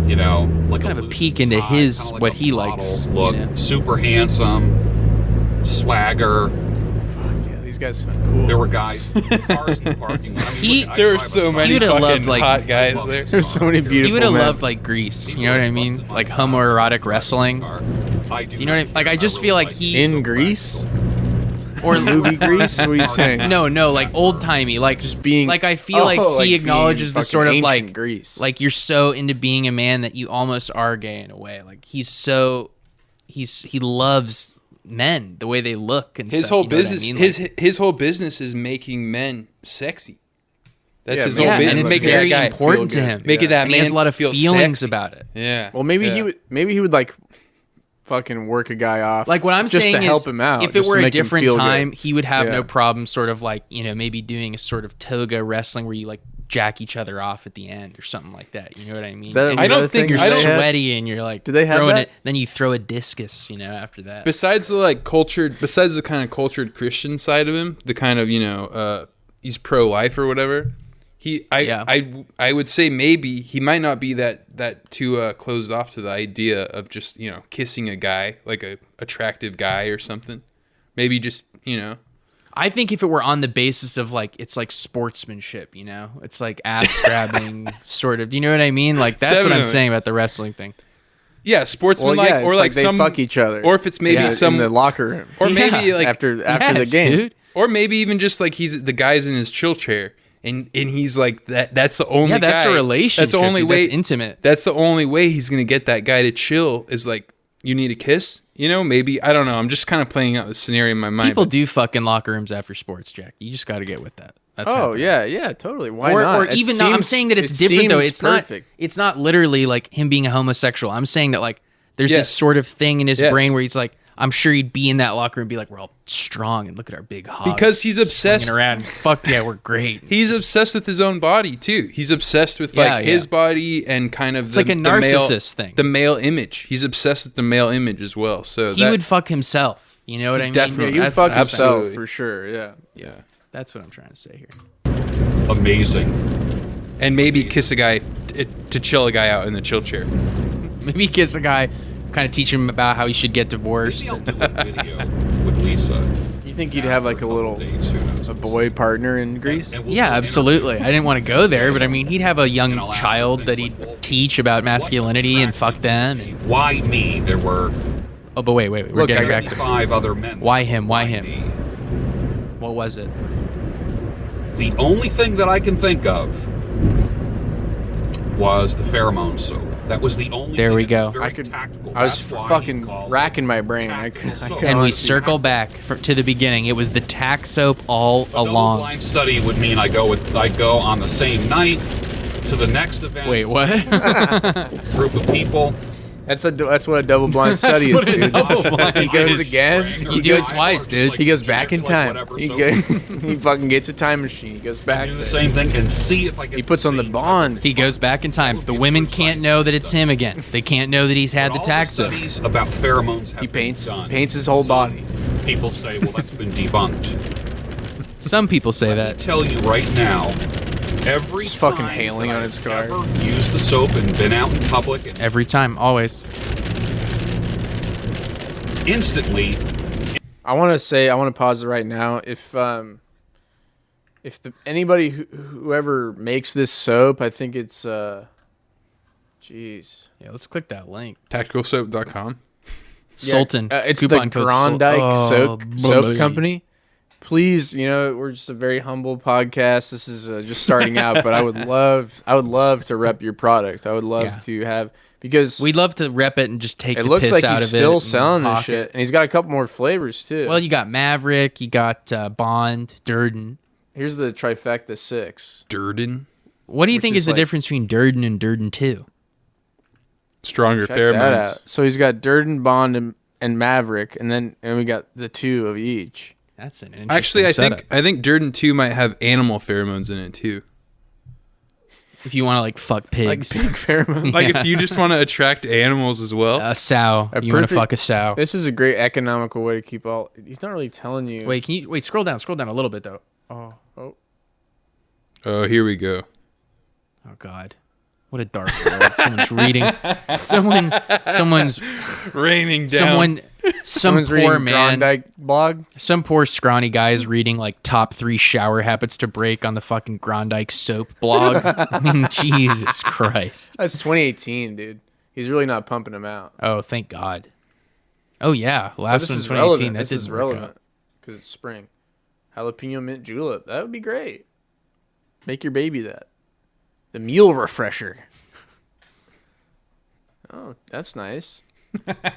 like kind of a loose peek into tie, his kinda like what a he model likes. look, super handsome, swagger. Yeah, these guys sound cool. There were guys, cars in the parking lot. There were so many He would've fucking loved, like- hot guys there. There's so many beautiful He would have men. loved like Grease. You know what I mean? Like homoerotic wrestling. Do you know what I mean? Like I just feel like he In Greece? or Movie Grease? What are you saying? No, like old timey. Like Just being... like I feel like like he being acknowledges the fucking sort of ancient like Greece. like you're so into being a man that you almost are gay in a way. Like he loves men the way they look and His stuff, whole you know what I business, mean? Like, his whole business is making men sexy. That's Yeah, his man. whole yeah, business. and it's making very that guy important to feel him. good. making that And man he has a lot of feel feelings sexy. about it. Yeah. Well, maybe Yeah. he would like fucking work a guy off. Like what I'm just saying to is, help him out. if it just to were a make him different feel good. time, he would have Yeah. no problem sort of like, maybe doing a sort of toga wrestling where you like jack each other off at the end or something like that. You know what I mean? that And a- you're I don't think- you're I don't- sweaty and you're like Do they have throwing that? it, then you throw a discus, after that. Besides the kind of cultured Christian side of him, the kind of he's pro-life or whatever. I would say maybe he might not be that too closed off to the idea of just kissing a guy, like a attractive guy or something. Maybe just I think if it were on the basis of like it's like sportsmanship, it's like ass grabbing sort of. Do you know what I mean? Like that's what I'm Definitely. saying about the wrestling thing. yeah, sportsmanlike, Well, yeah, or it's like they some fuck each other. or if it's maybe in some the locker room, or maybe like after the Yes, game. dude. or maybe even just like the guy's in his chill chair and he's like that's the only Yeah, that's guy. a relationship. That's the only dude. way. That's intimate. That's the only way he's gonna get that guy to chill is like you need a kiss. Maybe I don't know. I'm just kind of playing out the scenario in my mind. People but- do fuck in locker rooms after sports, Jack. You just got to get with that. That's Oh happening. yeah, totally. Why or, not? or It even not, I'm seems- saying that it's it different though. seems It's perfect. It's not literally like him being a homosexual. I'm saying that like there's Yes. this sort of thing in his Yes. brain where he's like, I'm sure he'd be in that locker room and be like, we're all strong and look at our big hogs. Because he's obsessed. swinging around. Fuck yeah, we're great. He's obsessed with his own body too. He's obsessed with like Yeah, his yeah. body and kind of It's like a narcissist thing. the male image. He's obsessed with the male image as well. So He would fuck himself. You know what I mean? definitely- You would That's fuck what I'm saying. himself for sure. Yeah. yeah, That's what I'm trying to say here. Amazing. and maybe kiss a guy to chill a guy out in the chill chair. Maybe kiss a guy, kind of teach him about how he should get divorced. Maybe I'll do a video with Lisa. You think you'd have like a little Dates, who knows? a boy partner in Greece? And we'll Yeah, do an absolutely. I didn't want to go there, but I mean, he'd have a And young I'll ask child him that things he'd like, well, teach about what masculinity and attracted fuck them. me? And, Why me? There were oh, but wait. We're Look, getting back to 75 other men. Why him? Why him? me? What was it? The only thing that I can think of was the pheromone soap. That was the only. There thing we that was go. very I could. tactical. I was That's why he fucking calls racking it my brain. tactical soap. And we honestly- circle back to the beginning. It was the tack soap all A along. double-blind study would mean I go on the same night to the next event. Wait, what? Group of people. That's what a double blind study is, dude. He goes again. You do it twice, dude. He goes back in time. He He he fucking gets a time machine. He goes back. do the there. same thing and see if I get. He puts on the bond. He goes back in time. The women can't know that it's him again. They can't know that he's had the tack soap. Studies about pheromones have He been paints done. his whole body. People say, well, that's been debunked. Some people say I that. tell you right now, every He's fucking time hailing that on I've his car. ever used the soap and been out in public, and Every time, always. instantly, I want to pause it right now. If anybody whoever makes this soap, I think it's jeez. Yeah, let's click that link. Tacticalsoap.com. Sultan. It's the Coupon code Grondike soap boy. company. Please, we're just a very humble podcast. This is just starting out, but I would love to rep your product. I would love to have, because We'd love to rep it and just take it the looks piss like out he's of it. still and selling this hawk shit, it. and he's got a couple more flavors too. Well, you got Maverick, you got Bond, Durden. Here's the trifecta 6. Durden. What do you Which think is is the like- difference between Durden and Durden 2? Stronger Check pheromones. that out. So he's got Durden, Bond, and Maverick, and we got the 2 of each. That's an interesting Actually, setup. I think Durden 2 might have animal pheromones in it too. If you want to like fuck Like pigs, pig pheromone. Like if you just want to attract animals as well. a sow, A you want to perfect- fuck a sow. This is a great economical way to keep all. He's not really telling you. Wait, scroll down a little bit though. Oh. Oh, here we go. Oh God, what a dark world. Someone's reading. Someone's raining down. Someone's poor reading man. Grondike blog. Some poor scrawny guy is reading like top 3 shower habits to break on the fucking Grondike soap blog. I mean, Jesus Christ. That's 2018, dude. He's really not pumping them out. Oh, thank God. Oh yeah, last one is 2018. relevant. That This is didn't work out. relevant because it's spring. Jalapeno mint julep. That would be great. Make your baby that. The meal refresher. Oh, that's nice.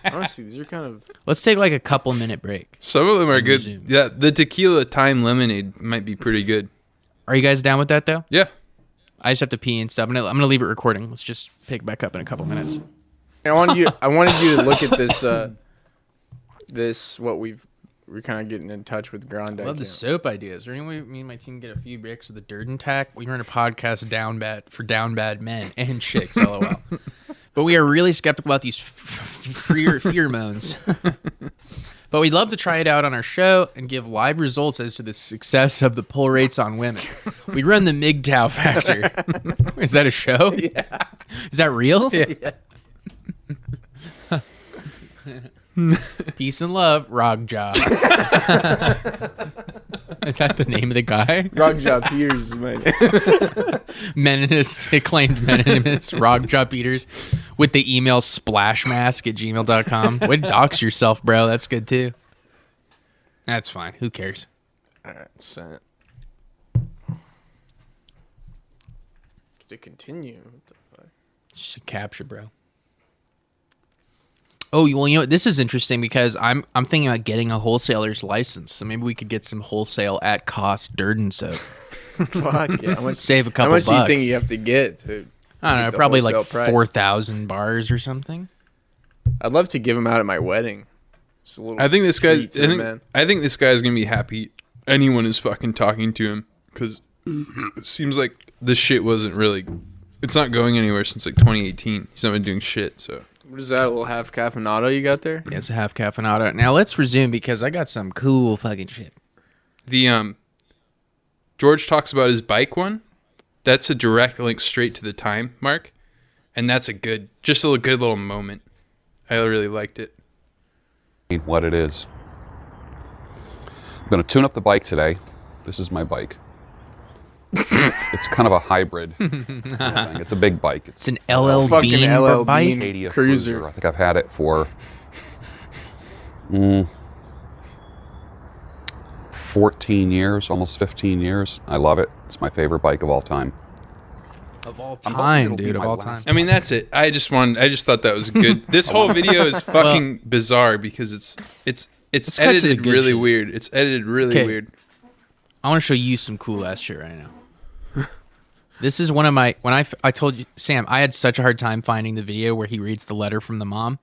Honestly, these are kind of... Let's take like a couple minute break. Some of them are good. Resume. Yeah, the tequila thyme lemonade might be pretty good. Are you guys down with that though? Yeah. I just have to pee and stuff. I'm gonna leave it recording. Let's just pick back up in a couple minutes. I wanted you to look at this. We're kind of getting in touch with Grondike. I love the soap ideas. Or anyway, me and my team get a few breaks of the Durden tack. We run a podcast down bad men and chicks. LOL. But we are really skeptical about these pheromones. But we'd love to try it out on our show and give live results as to the success of the pull rates on women. We run the MGTOW factor. Is that a show? Yeah. Is that real? Yeah. Peace and love, Rogja. Is that the name of the guy? Rogja Peters is my name. Meninist, acclaimed meninist, Rogja Peters, with the email splashmask@gmail.com. Way to dox yourself, bro. That's good too. That's fine. Who cares? All right, sent. To continue. What the fuck? It's just a capture, bro. Oh, well, you know what? This is interesting because I'm thinking about getting a wholesaler's license. So maybe we could get some wholesale at cost Durden soap. Fuck yeah! How much, Save a couple How much bucks. do you think you have to get to? I don't know, the probably like wholesale price? 4,000 bars or something. I'd love to give them out at my wedding. Just a little I think this guy. treat to the man. I think this guy's gonna be happy. Anyone is fucking talking to him because it seems like this shit wasn't really. It's not going anywhere since like 2018. He's not been doing shit. So What is that? A little half caffeinado you got there? Yeah, it's a half caffeinado. Now let's resume because I got some cool fucking shit. the George talks about his bike one. That's a direct link straight to the time mark, and that's a good little moment. I really liked it. What it is. I'm going to tune up the bike today. This is my bike. It's kind of a hybrid thing. It's a big bike. It's an LL fucking Bean LL bike. Bean. Acadia Cruiser. I think I've had it for 14 years, almost 15 years. I love it. It's my favorite bike of all time. Of all I'm hoping time, it'll be dude, of my all last. time. I mean, that's it. I just thought that was good. This whole video is fucking bizarre because it's cut to the edited good really shit. weird. It's edited really Okay. weird. I want to show you some cool ass shit right now. This is one of my I told you, Sam, I had such a hard time finding the video where he reads the letter from the mom.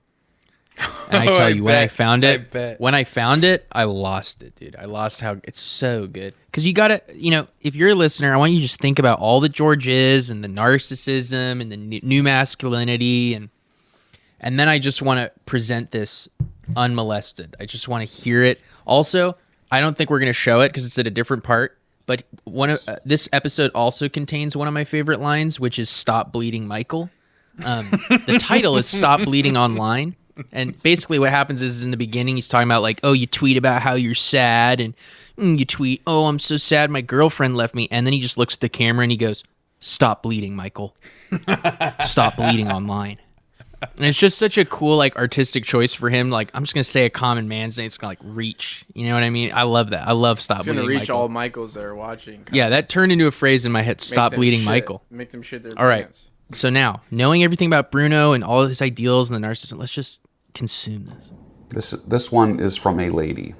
And I tell I you, when I bet. found I it, bet. when I found it, I lost it, dude. I lost how it's so good. Because you gotta, if you're a listener, I want you to just think about all that George is and the narcissism and the new masculinity, and then I just want to present this unmolested. I just want to hear it. Also, I don't think we're gonna show it because it's at a different part. But this episode also contains one of my favorite lines, which is "Stop bleeding, Michael." The title is "Stop Bleeding Online." And basically what happens is in the beginning, he's talking about like, oh, you tweet about how you're sad, and you tweet, oh, I'm so sad my girlfriend left me. And then he just looks at the camera and he goes, stop bleeding, Michael. Stop bleeding online. And it's just such a cool, like, artistic choice for him. Like, I'm just going to say a common man's name. It's going to, like, reach. You know what I mean? I love that. I love stop It's bleeding, gonna reach Michael. all Michaels that are watching. Yeah, that turned into a phrase in my head, Make stop them bleeding, shit. Michael. Make them shit their All right. pants. So now, knowing everything about Bruno and all of his ideals and the narcissism, let's just consume this. This one is from a lady.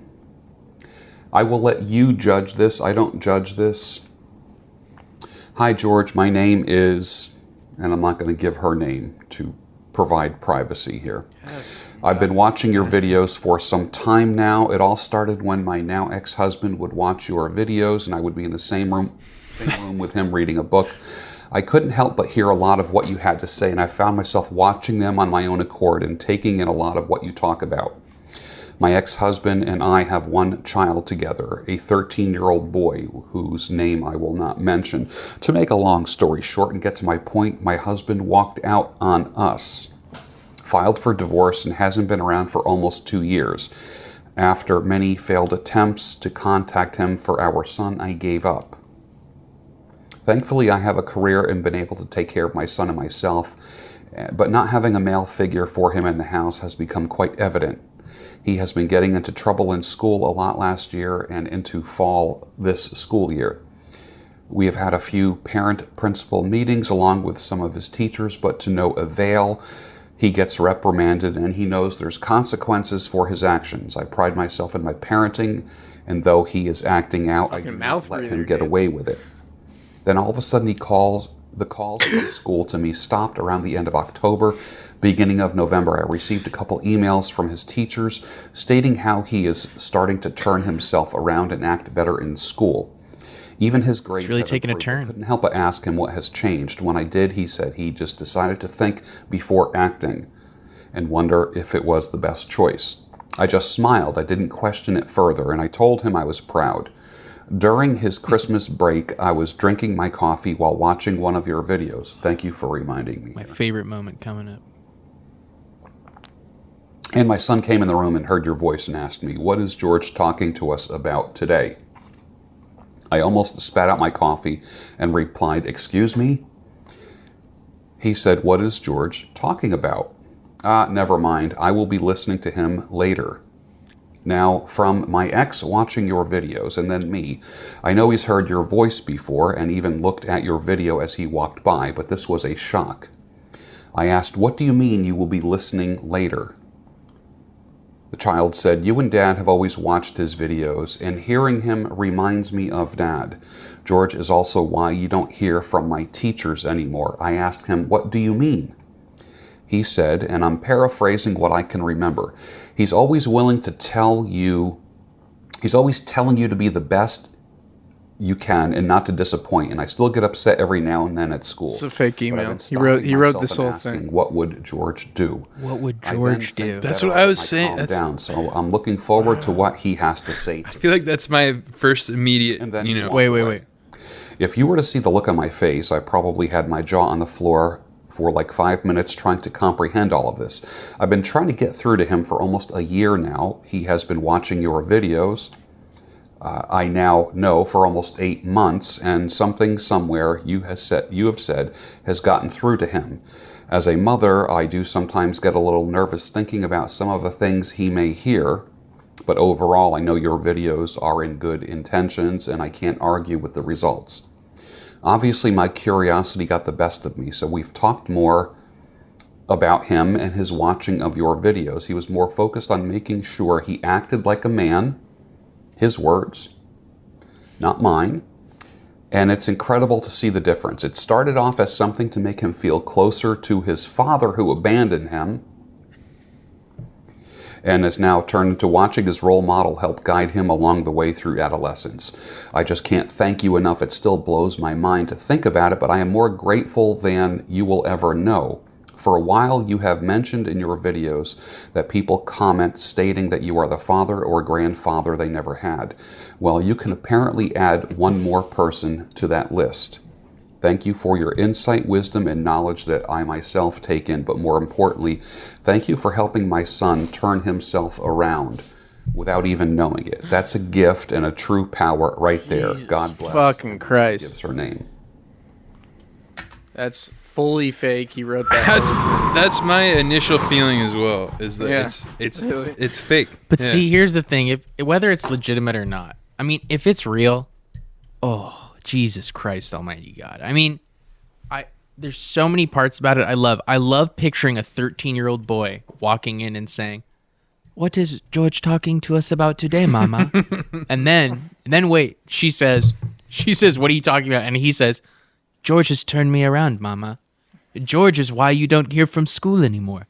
I will let you judge this. I don't judge this. Hi, George. My name is, and I'm not going to give her name to provide privacy here. I've been watching your videos for some time now. It all started when my now ex-husband would watch your videos, and I would be in the same room with him reading a book. I couldn't help but hear a lot of what you had to say, and I found myself watching them on my own accord and taking in a lot of what you talk about. My ex-husband and I have one child together, a 13-year-old boy whose name I will not mention. To make a long story short and get to my point, my husband walked out on us, filed for divorce, and hasn't been around for almost 2 years. After many failed attempts to contact him for our son, I gave up. Thankfully, I have a career and been able to take care of my son and myself, but not having a male figure for him in the house has become quite evident. He has been getting into trouble in school a lot last year and into fall this school year. We have had a few parent-principal meetings along with some of his teachers, but to no avail. He gets reprimanded and he knows there's consequences for his actions. I pride myself in my parenting, and though he is acting out, I do not let him get away with it. Then all of a sudden the calls from school to me stopped around the end of October, beginning of November. I received a couple emails from his teachers stating how he is starting to turn himself around and act better in school. Even his grades really taking a turn. I couldn't help but ask him what has changed. When I did, he said he just decided to think before acting and wonder if it was the best choice. I just smiled. I didn't question it further, and I told him I was proud. During his Christmas break, I was drinking my coffee while watching one of your videos. Thank you for reminding me. My favorite moment coming up. And my son came in the room and heard your voice and asked me, "What is George talking to us about today?" I almost spat out my coffee and replied, "Excuse me?" He said, "What is George talking about?" Never mind. I will be listening to him later. Now, from my ex watching your videos and then me, I know he's heard your voice before and even looked at your video as he walked by, but this was a shock. I asked, "What do you mean you will be listening later?" The child said, "You and Dad have always watched his videos, and hearing him reminds me of Dad. George is also why you don't hear from my teachers anymore." I asked him, "What do you mean?" He said, and I'm paraphrasing what I can remember, he's always willing to tell you, he's always telling you to be the best you can and not to disappoint, and I still get upset every now and then at school. It's a fake email. He wrote this whole thing. What would George do? What would George do? That's what I was saying. Down, so I'm looking forward to what he has to say. I feel like that's my first immediate, and then Wait. If you were to see the look on my face, I probably had my jaw on the floor for like 5 minutes trying to comprehend all of this. I've been trying to get through to him for almost a year now. He has been watching your videos. I now know for almost 8 months, and something somewhere you have said has gotten through to him. As a mother, I do sometimes get a little nervous thinking about some of the things he may hear, but overall I know your videos are in good intentions and I can't argue with the results. Obviously my curiosity got the best of me, so we've talked more about him and his watching of your videos. He was more focused on making sure he acted like a man, his words, not mine. And it's incredible to see the difference. It started off as something to make him feel closer to his father who abandoned him, and has now turned into watching his role model help guide him along the way through adolescence. I just can't thank you enough. It still blows my mind to think about it, but I am more grateful than you will ever know. For a while, you have mentioned in your videos that people comment stating that you are the father or grandfather they never had. Well, you can apparently add one more person to that list. Thank you for your insight, wisdom, and knowledge that I myself take in, but more importantly, thank you for helping my son turn himself around without even knowing it. That's a gift and a true power right there. Jesus God bless. fucking Christ. Gives her name. That's fully fake. He wrote that. That's my initial feeling as well. Is that Yeah. it's fake. But Yeah. see, here's the thing: whether it's legitimate or not, I mean, if it's real, oh Jesus Christ Almighty God! I mean, there's so many parts about it I love picturing a 13-year-old boy walking in and saying, "What is George talking to us about today, Mama?" and then wait, she says, "What are you talking about?" And he says, "George has turned me around, Mama. George is why you don't hear from school anymore.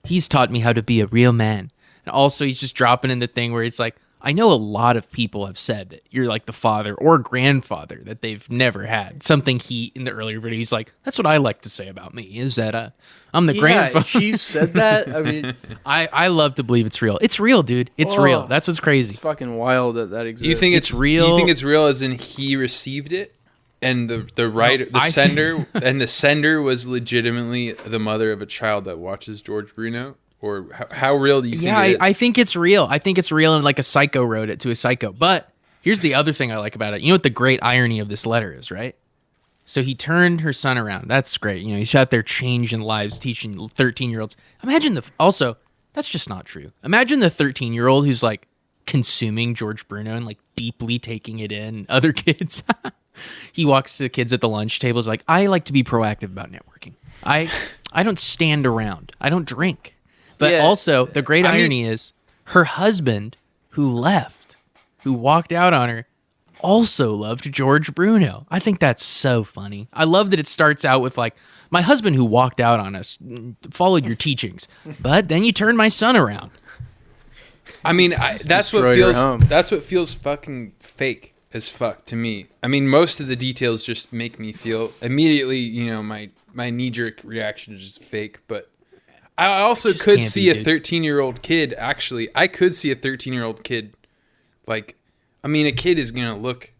He's taught me how to be a real man." And also he's just dropping in the thing where it's like, I know a lot of people have said that you're like the father or grandfather that they've never had. Something he, in the earlier video, he's like, that's what I like to say about me, is that I'm the grandfather. She said that? I mean... I love to believe it's real. It's real, dude. It's real. That's what's crazy. It's fucking wild that exists. You think it's real? You think it's real as in he received it? And the sender was legitimately the mother of a child that watches George Bruno? Or how real do you think it is? I think it's real. I think it's real, and like a psycho wrote it to a psycho. But here's the other thing I like about it. You know what the great irony of this letter is, right? So he turned her son around. That's great. You know, he's out there changing lives, teaching 13-year-olds. Imagine also, that's just not true. Imagine the 13-year-old who's like consuming George Bruno and like deeply taking it in. Other kids. He walks to the kids at the lunch table. He's like, I like to be proactive about networking. I don't stand around. I don't drink. But also, the great irony is her husband, who left, who walked out on her, also loved George Bruno. I think that's so funny. I love that it starts out with like, my husband who walked out on us followed your teachings, but then you turned my son around. I mean, that's what feels fucking fake as fuck to me. I mean, most of the details just make me feel immediately, you know, my knee-jerk reaction is just fake, but I also could see a 13-year-old kid, actually. I could see a 13-year-old kid, like, I mean, a kid is going to look,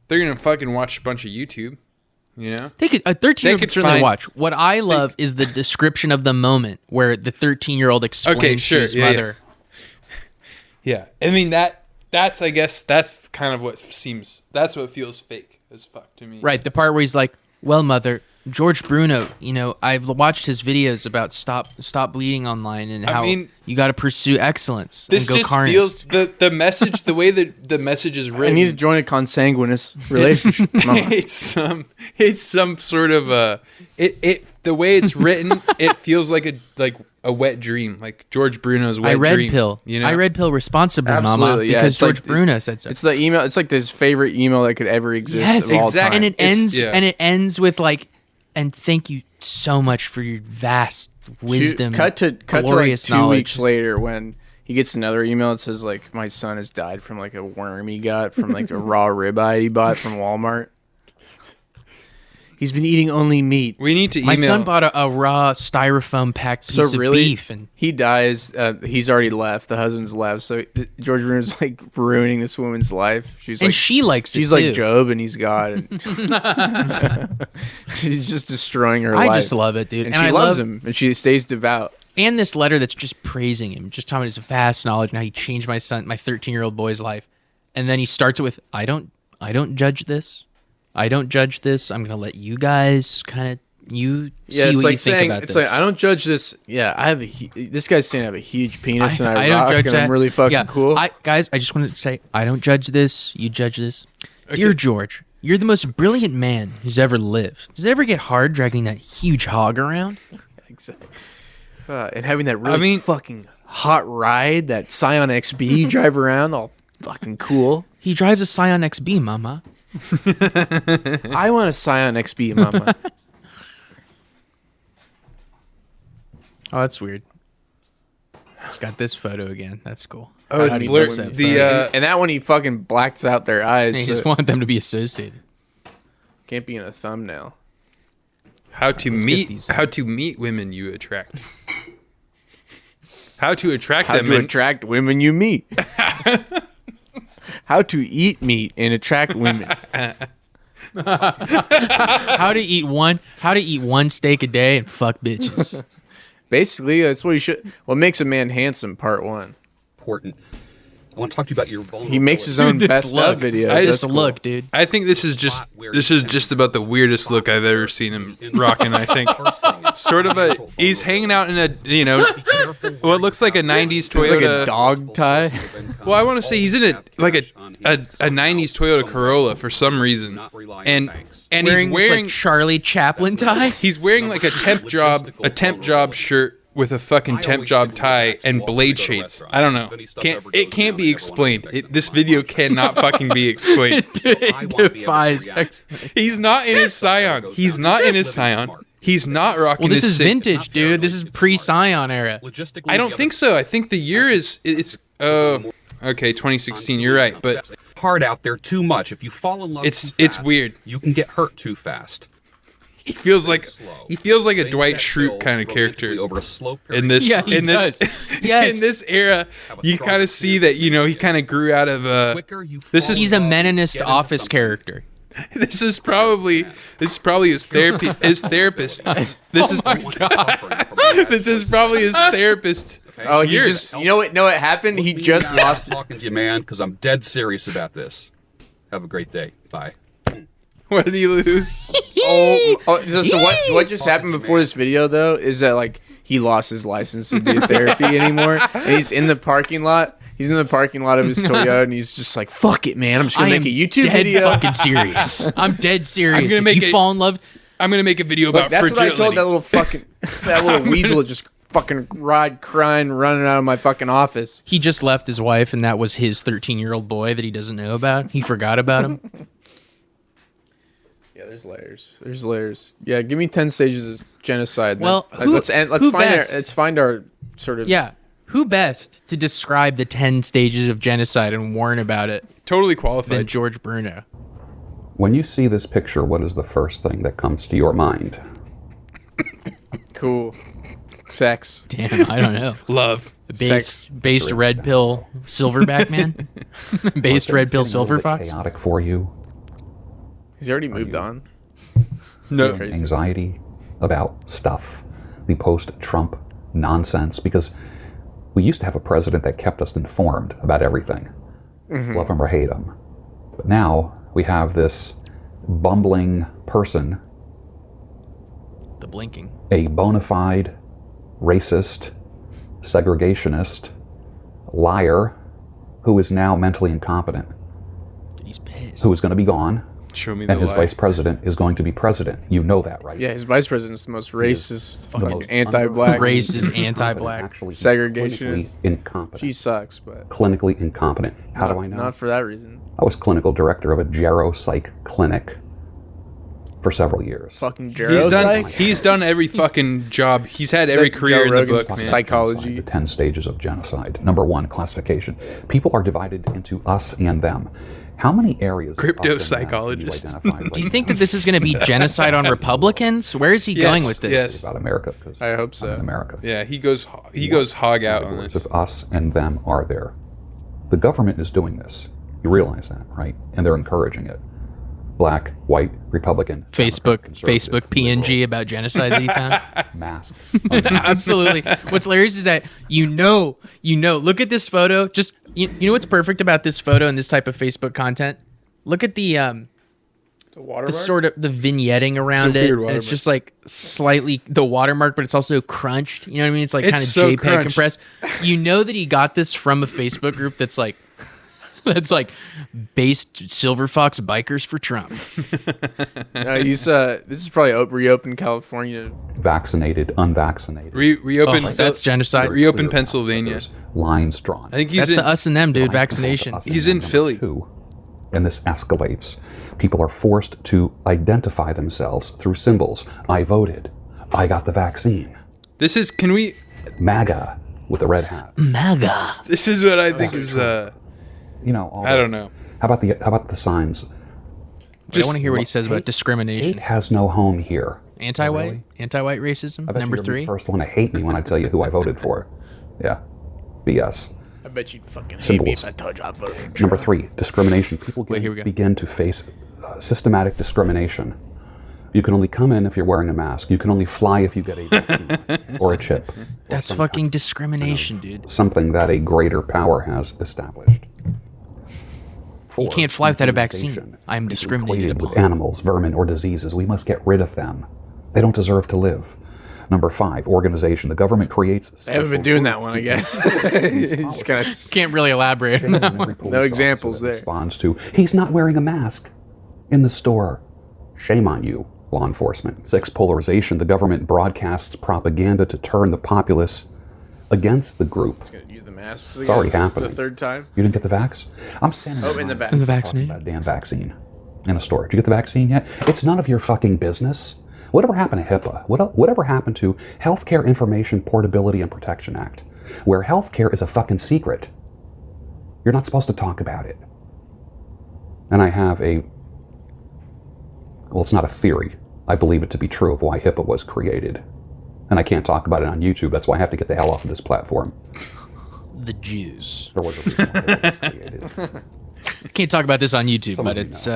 they're going to fucking watch a bunch of YouTube, you know? A 13-year-old could certainly watch. What I love is the description of the moment where the 13-year-old explains to his mother. Yeah. I mean, that's, I guess, that's kind of that's what feels fake as fuck to me. Right, the part where he's like, well, mother, George Bruno, you know, I've watched his videos about stop bleeding online and how you got to pursue excellence and go carnage. This just feels the message, the way that the message is written. I need to join a consanguineous relationship. It's some sort of the way it's written, it feels like a wet dream, like George Bruno's wet dream. I red pill. You know? I red pill responsibly, Absolutely, mama, because George Bruno said so. It's the email. It's like his favorite email that could ever exist. Yes, of all time. And it ends with like, and thank you so much for your vast wisdom. Cut to like 2 knowledge. weeks later when he gets another email that says like, my son has died from like a worm he got from like a raw ribeye he bought from Walmart. He's been eating only meat. We need to email. My son bought a raw styrofoam packed piece of beef, and he dies. He's already left. The husband's left. So George Bruno's like ruining this woman's life. She likes it. She's like Job, and he's God. And she's just destroying her life. I just love it, dude. And she loves him, and she stays devout. And this letter that's just praising him, just telling his vast knowledge and how he changed my 13-year-old boy's life. And then he starts it with, I don't judge this. I don't judge this. I'm gonna let you guys kind of see what you think about this. It's like, I don't judge this. Yeah, I have this guy's saying I have a huge penis and I don't rock judge and that. I'm really fucking cool. Guys, I just wanted to say I don't judge this. You judge this. Okay. Dear George, you're the most brilliant man who's ever lived. Does it ever get hard dragging that huge hog around? Exactly. And having that really fucking hot ride, that Scion XB you drive around all fucking cool. He drives a Scion XB, mama. I want a Scion XB, mama. Oh, that's weird. It's got this photo again. That's cool. Oh, it's blurred. And that one he fucking blacks out their eyes. He just want them to be associated. Can't be in a thumbnail. How to meet women you attract. How to attract attract women you meet. How to eat meat and attract women. How to eat one steak a day and fuck bitches. Basically, that's what what makes a man handsome, part 1. Important. I want to talk to you about your vulnerability. He makes his own best look videos. Just look, dude. I think this is just about the weirdest look I've ever seen him rocking. I think sort of he's hanging out in what looks like a '90s Toyota, like a dog tie. Well, I want to say he's in a '90s Toyota Corolla for some reason, and he's wearing like Charlie Chaplin tie. He's wearing like a temp job shirt with a fucking temp job tie and blade shades. I don't know. It can't be explained. This video cannot fucking be explained. It defies explanation. He's not in his Scion. He's not rocking this his is vintage, dude. This is pre-Scion era. I don't think so. I think the year is I Okay, 2016. You're right, but hard out there too much. If you fall in love, it's too fast, weird. You can get hurt too fast. He feels like a Things Dwight that Schrute build kind of character over a slow in this. Yeah, he in this, does. Yes. in this era, you kind of see that he kind of grew out of. This is He's a meninist office character. this is probably his therapy his therapist. This is this is probably his therapist. Oh, he just you know what happened? He just lost. Talking to you, man, because I'm dead serious about this. Have a great day. Bye. What did he lose? So what just happened before this video though is that like he lost his license to do therapy anymore, and he's in the parking lot. He's in the parking lot of his Toyota, and he's just like, "Fuck it, man! I'm just gonna make a YouTube video." Fucking serious. I'm dead serious. I'm gonna make fall in love. I'm gonna make a video about That's fragility. what I told that little weasel that just fucking crying, running out of my fucking office. He just left his wife, and that was his 13-year-old boy that he doesn't know about. He forgot about him. Yeah, there's layers. There's layers. Yeah, give me 10 stages of genocide. Well, let's find our sort of Who best to describe the 10 stages of genocide and warn about it Totally than qualified. George Bruno? When you see this picture, what is the first thing that comes to your mind? cool sex. Damn, I don't know. Love. Based red pill silverback man? Based red pill silver fox? Chaotic for you? He's already moved on. No. Crazy. Anxiety about stuff, the post-Trump nonsense, because we used to have a president that kept us informed about everything. Love him or hate him. But now we have this bumbling person, The blinking. a bona fide racist, segregationist, liar, who is now mentally incompetent, Dude, he's pissed. who is going to be gone, Show me the and his lie. vice president is going to be president. You know that, right? Yeah, his vice president's the most racist, The fucking most anti-black. Racist, anti-black. Actually, Segregationist. clinically incompetent. She sucks, but Clinically incompetent. How do I know? not for that reason. I was clinical director of a geropsych clinic for several years. Fucking He's done every fucking job. He's had every Joe career in the Rogan book, man. psychology. The 10 stages of genocide. Number 1, classification. People are divided into us and them. How many areas? Crypto of us and them psychologist. do you identify Do you right think now? that this is going to be genocide on Republicans? Where is he going with this? Yes. About America? 'Cause I hope so. I'm in America. Yeah, he goes hog out on Categories this. of us and them are there. The government is doing this. You realize that, right? And they're encouraging it. Black, white, Republican, Facebook Democrat, conservative, PNG liberal, about genocide that he found? masks. Absolutely. What's hilarious is that you know, look at this photo. Just you know what's perfect about this photo and this type of Facebook content? Look at the watermark? sort of the vignetting around It's a it. weird And it's watermark. just like slightly the watermark, but it's also crunched. You know what I mean? It's like kind of It's so JPEG crunched. compressed. You know that he got this from a Facebook group that's like based Silver Fox bikers for Trump. No, he's this is probably reopened California. Vaccinated, unvaccinated. Reopen. That's genocide. Reopen Pennsylvania. There's lines drawn. I think he's That's in. the us and them, dude. Lines Vaccination. drawn to us He's and in them. Philly. Number 2, and this escalates. People are forced to identify themselves through symbols. I voted. I got the vaccine. This is. Can we? MAGA with the red hat. MAGA. This is what I think is. You know, all I don't know. How about the signs? I want to hear what he says about Hate discrimination. has no home here. Anti-white? Really? Anti-white racism? I bet Number you're the 3? first one to hate me when I tell you who I voted for. Yeah. BS. I bet you'd fucking hate Symbols. me if I told you I voted for Trump. Number 3, discrimination. People Wait, here we go. begin to face systematic discrimination. You can only come in if you're wearing a mask. You can only fly if you get a vaccine or a chip. or That's some fucking discrimination, dude. something that a greater power has established. You can't fly without a vaccine. Dehumanization. I am People discriminated equated with upon. animals, vermin, or diseases. We must get rid of them. They don't deserve to live. Number 5, organization. The government creates. I haven't been doing that one, I guess. Just kind of Can't really elaborate on that one. No examples there. Responds to, he's not wearing a mask in the store. Shame on you, law enforcement. 6, polarization. The government broadcasts propaganda to turn the populace against the group. use the masks. It's already happening. The third time. You didn't get the vax? I'm standing Oh, in the back. The talking vaccination. about a damn vaccine in a store. Did you get the vaccine yet? It's none of your fucking business. Whatever happened to HIPAA? Whatever happened to Healthcare Information Portability and Protection Act, where healthcare is a fucking secret? You're not supposed to talk about it. And I have it's not a theory. I believe it to be true of why HIPAA was created. And I can't talk about it on YouTube. That's why I have to get the hell off of this platform. The Jews. There was a reason why HIPAA was created. Can't talk about this on YouTube, but it's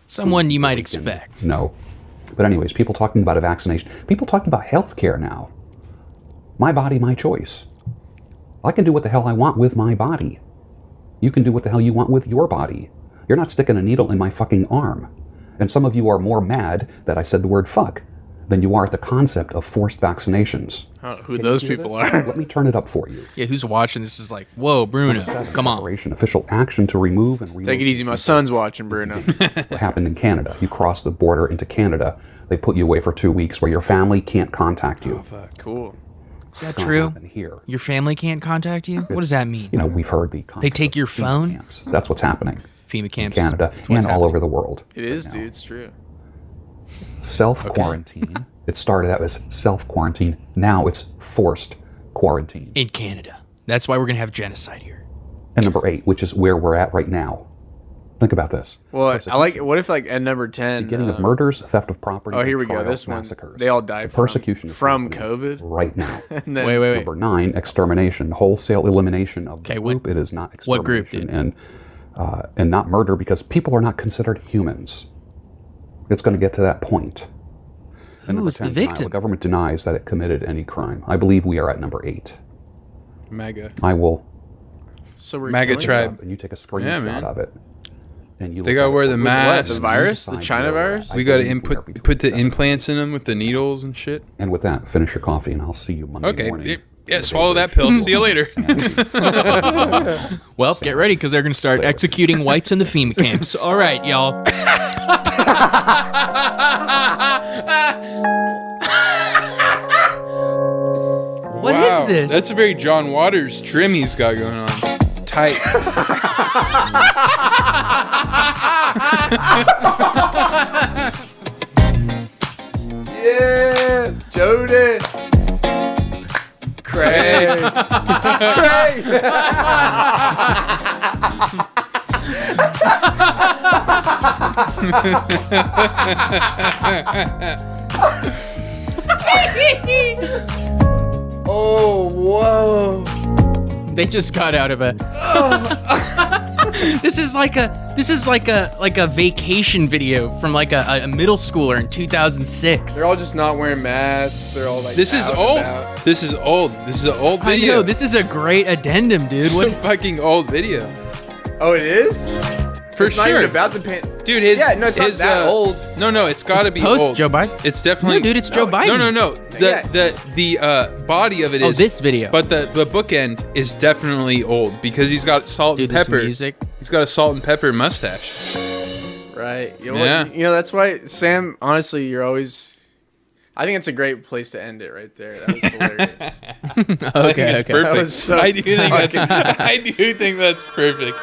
someone you might expect. No. But anyways, people talking about a vaccination. People talking about healthcare now. My body, my choice. I can do what the hell I want with my body. You can do what the hell you want with your body. You're not sticking a needle in my fucking arm. And some of you are more mad that I said the word fuck than you are at the concept of forced vaccinations. I don't know who those people are. Let me turn it up for you. Yeah, who's watching this is like, whoa, Bruno, come on. Official action to remove and Take it easy, my son's watching, Bruno. What happened in Canada? You cross the border into Canada, they put you away for 2 weeks where your family can't contact you. Oh, fuck. Cool. Is that true? Here. Your family can't contact you? What does that mean? You know, we've heard They take your phone? Camps. That's what's happening. FEMA camps. In Canada and all over the world. It is, dude. It's true. Self-quarantine. It started out as self-quarantine. Now it's forced quarantine. In Canada. That's why we're going to have genocide here. And number 8, which is where we're at right now. Think about this. Well, I like. What if like at number 10? Beginning of murders, theft of property. Oh, here we go. trials, This one. massacres. They all died Persecution from COVID right now. And then, Wait. Number 9, extermination, wholesale elimination of the group. It is not extermination what group did? And not murder because people are not considered humans. It's going to get to that point. And Who was the victim? The government denies that it committed any crime. I believe we are at number 8. MAGA. I will. So we're MAGA killing tribe. And you take a screenshot of it. And you They gotta wear the What? masks. The virus? The China virus? We gotta put the implants in them with the needles and shit. And with that, finish your coffee, and I'll see you Monday morning. Yeah, swallow that pill. See you later. Well, get ready because they're going to start executing whites in the FEMA camps. All right, y'all. What is this? That's a very John Waters trim he's got going on. Tight. Yeah, Jordan. Craig. Craig. Oh, whoa. They just got out of a. This is like a vacation video from like a middle schooler in 2006. They're all just not wearing masks. They're all like. This is out and old. about. This is old. This is an old I video. know, this is a great addendum, dude. It's What? a fucking old video. Oh, it is? For It's sure. not even about the pan. Dude, his Yeah, no, it's not that old. No, it's gotta be Post old. Joe Biden. It's definitely. No, dude, it's Joe Biden. No. The body of it is. Oh, this video. But the bookend is definitely old because he's got salt Dude, and this pepper. music. He's got a salt and pepper mustache. Right. You know, Yeah. you know, that's why, Sam, honestly, you're always. I think it's a great place to end it right there. That was hilarious. I think it's Okay. perfect. That was so I do think fucking- I do think that's perfect.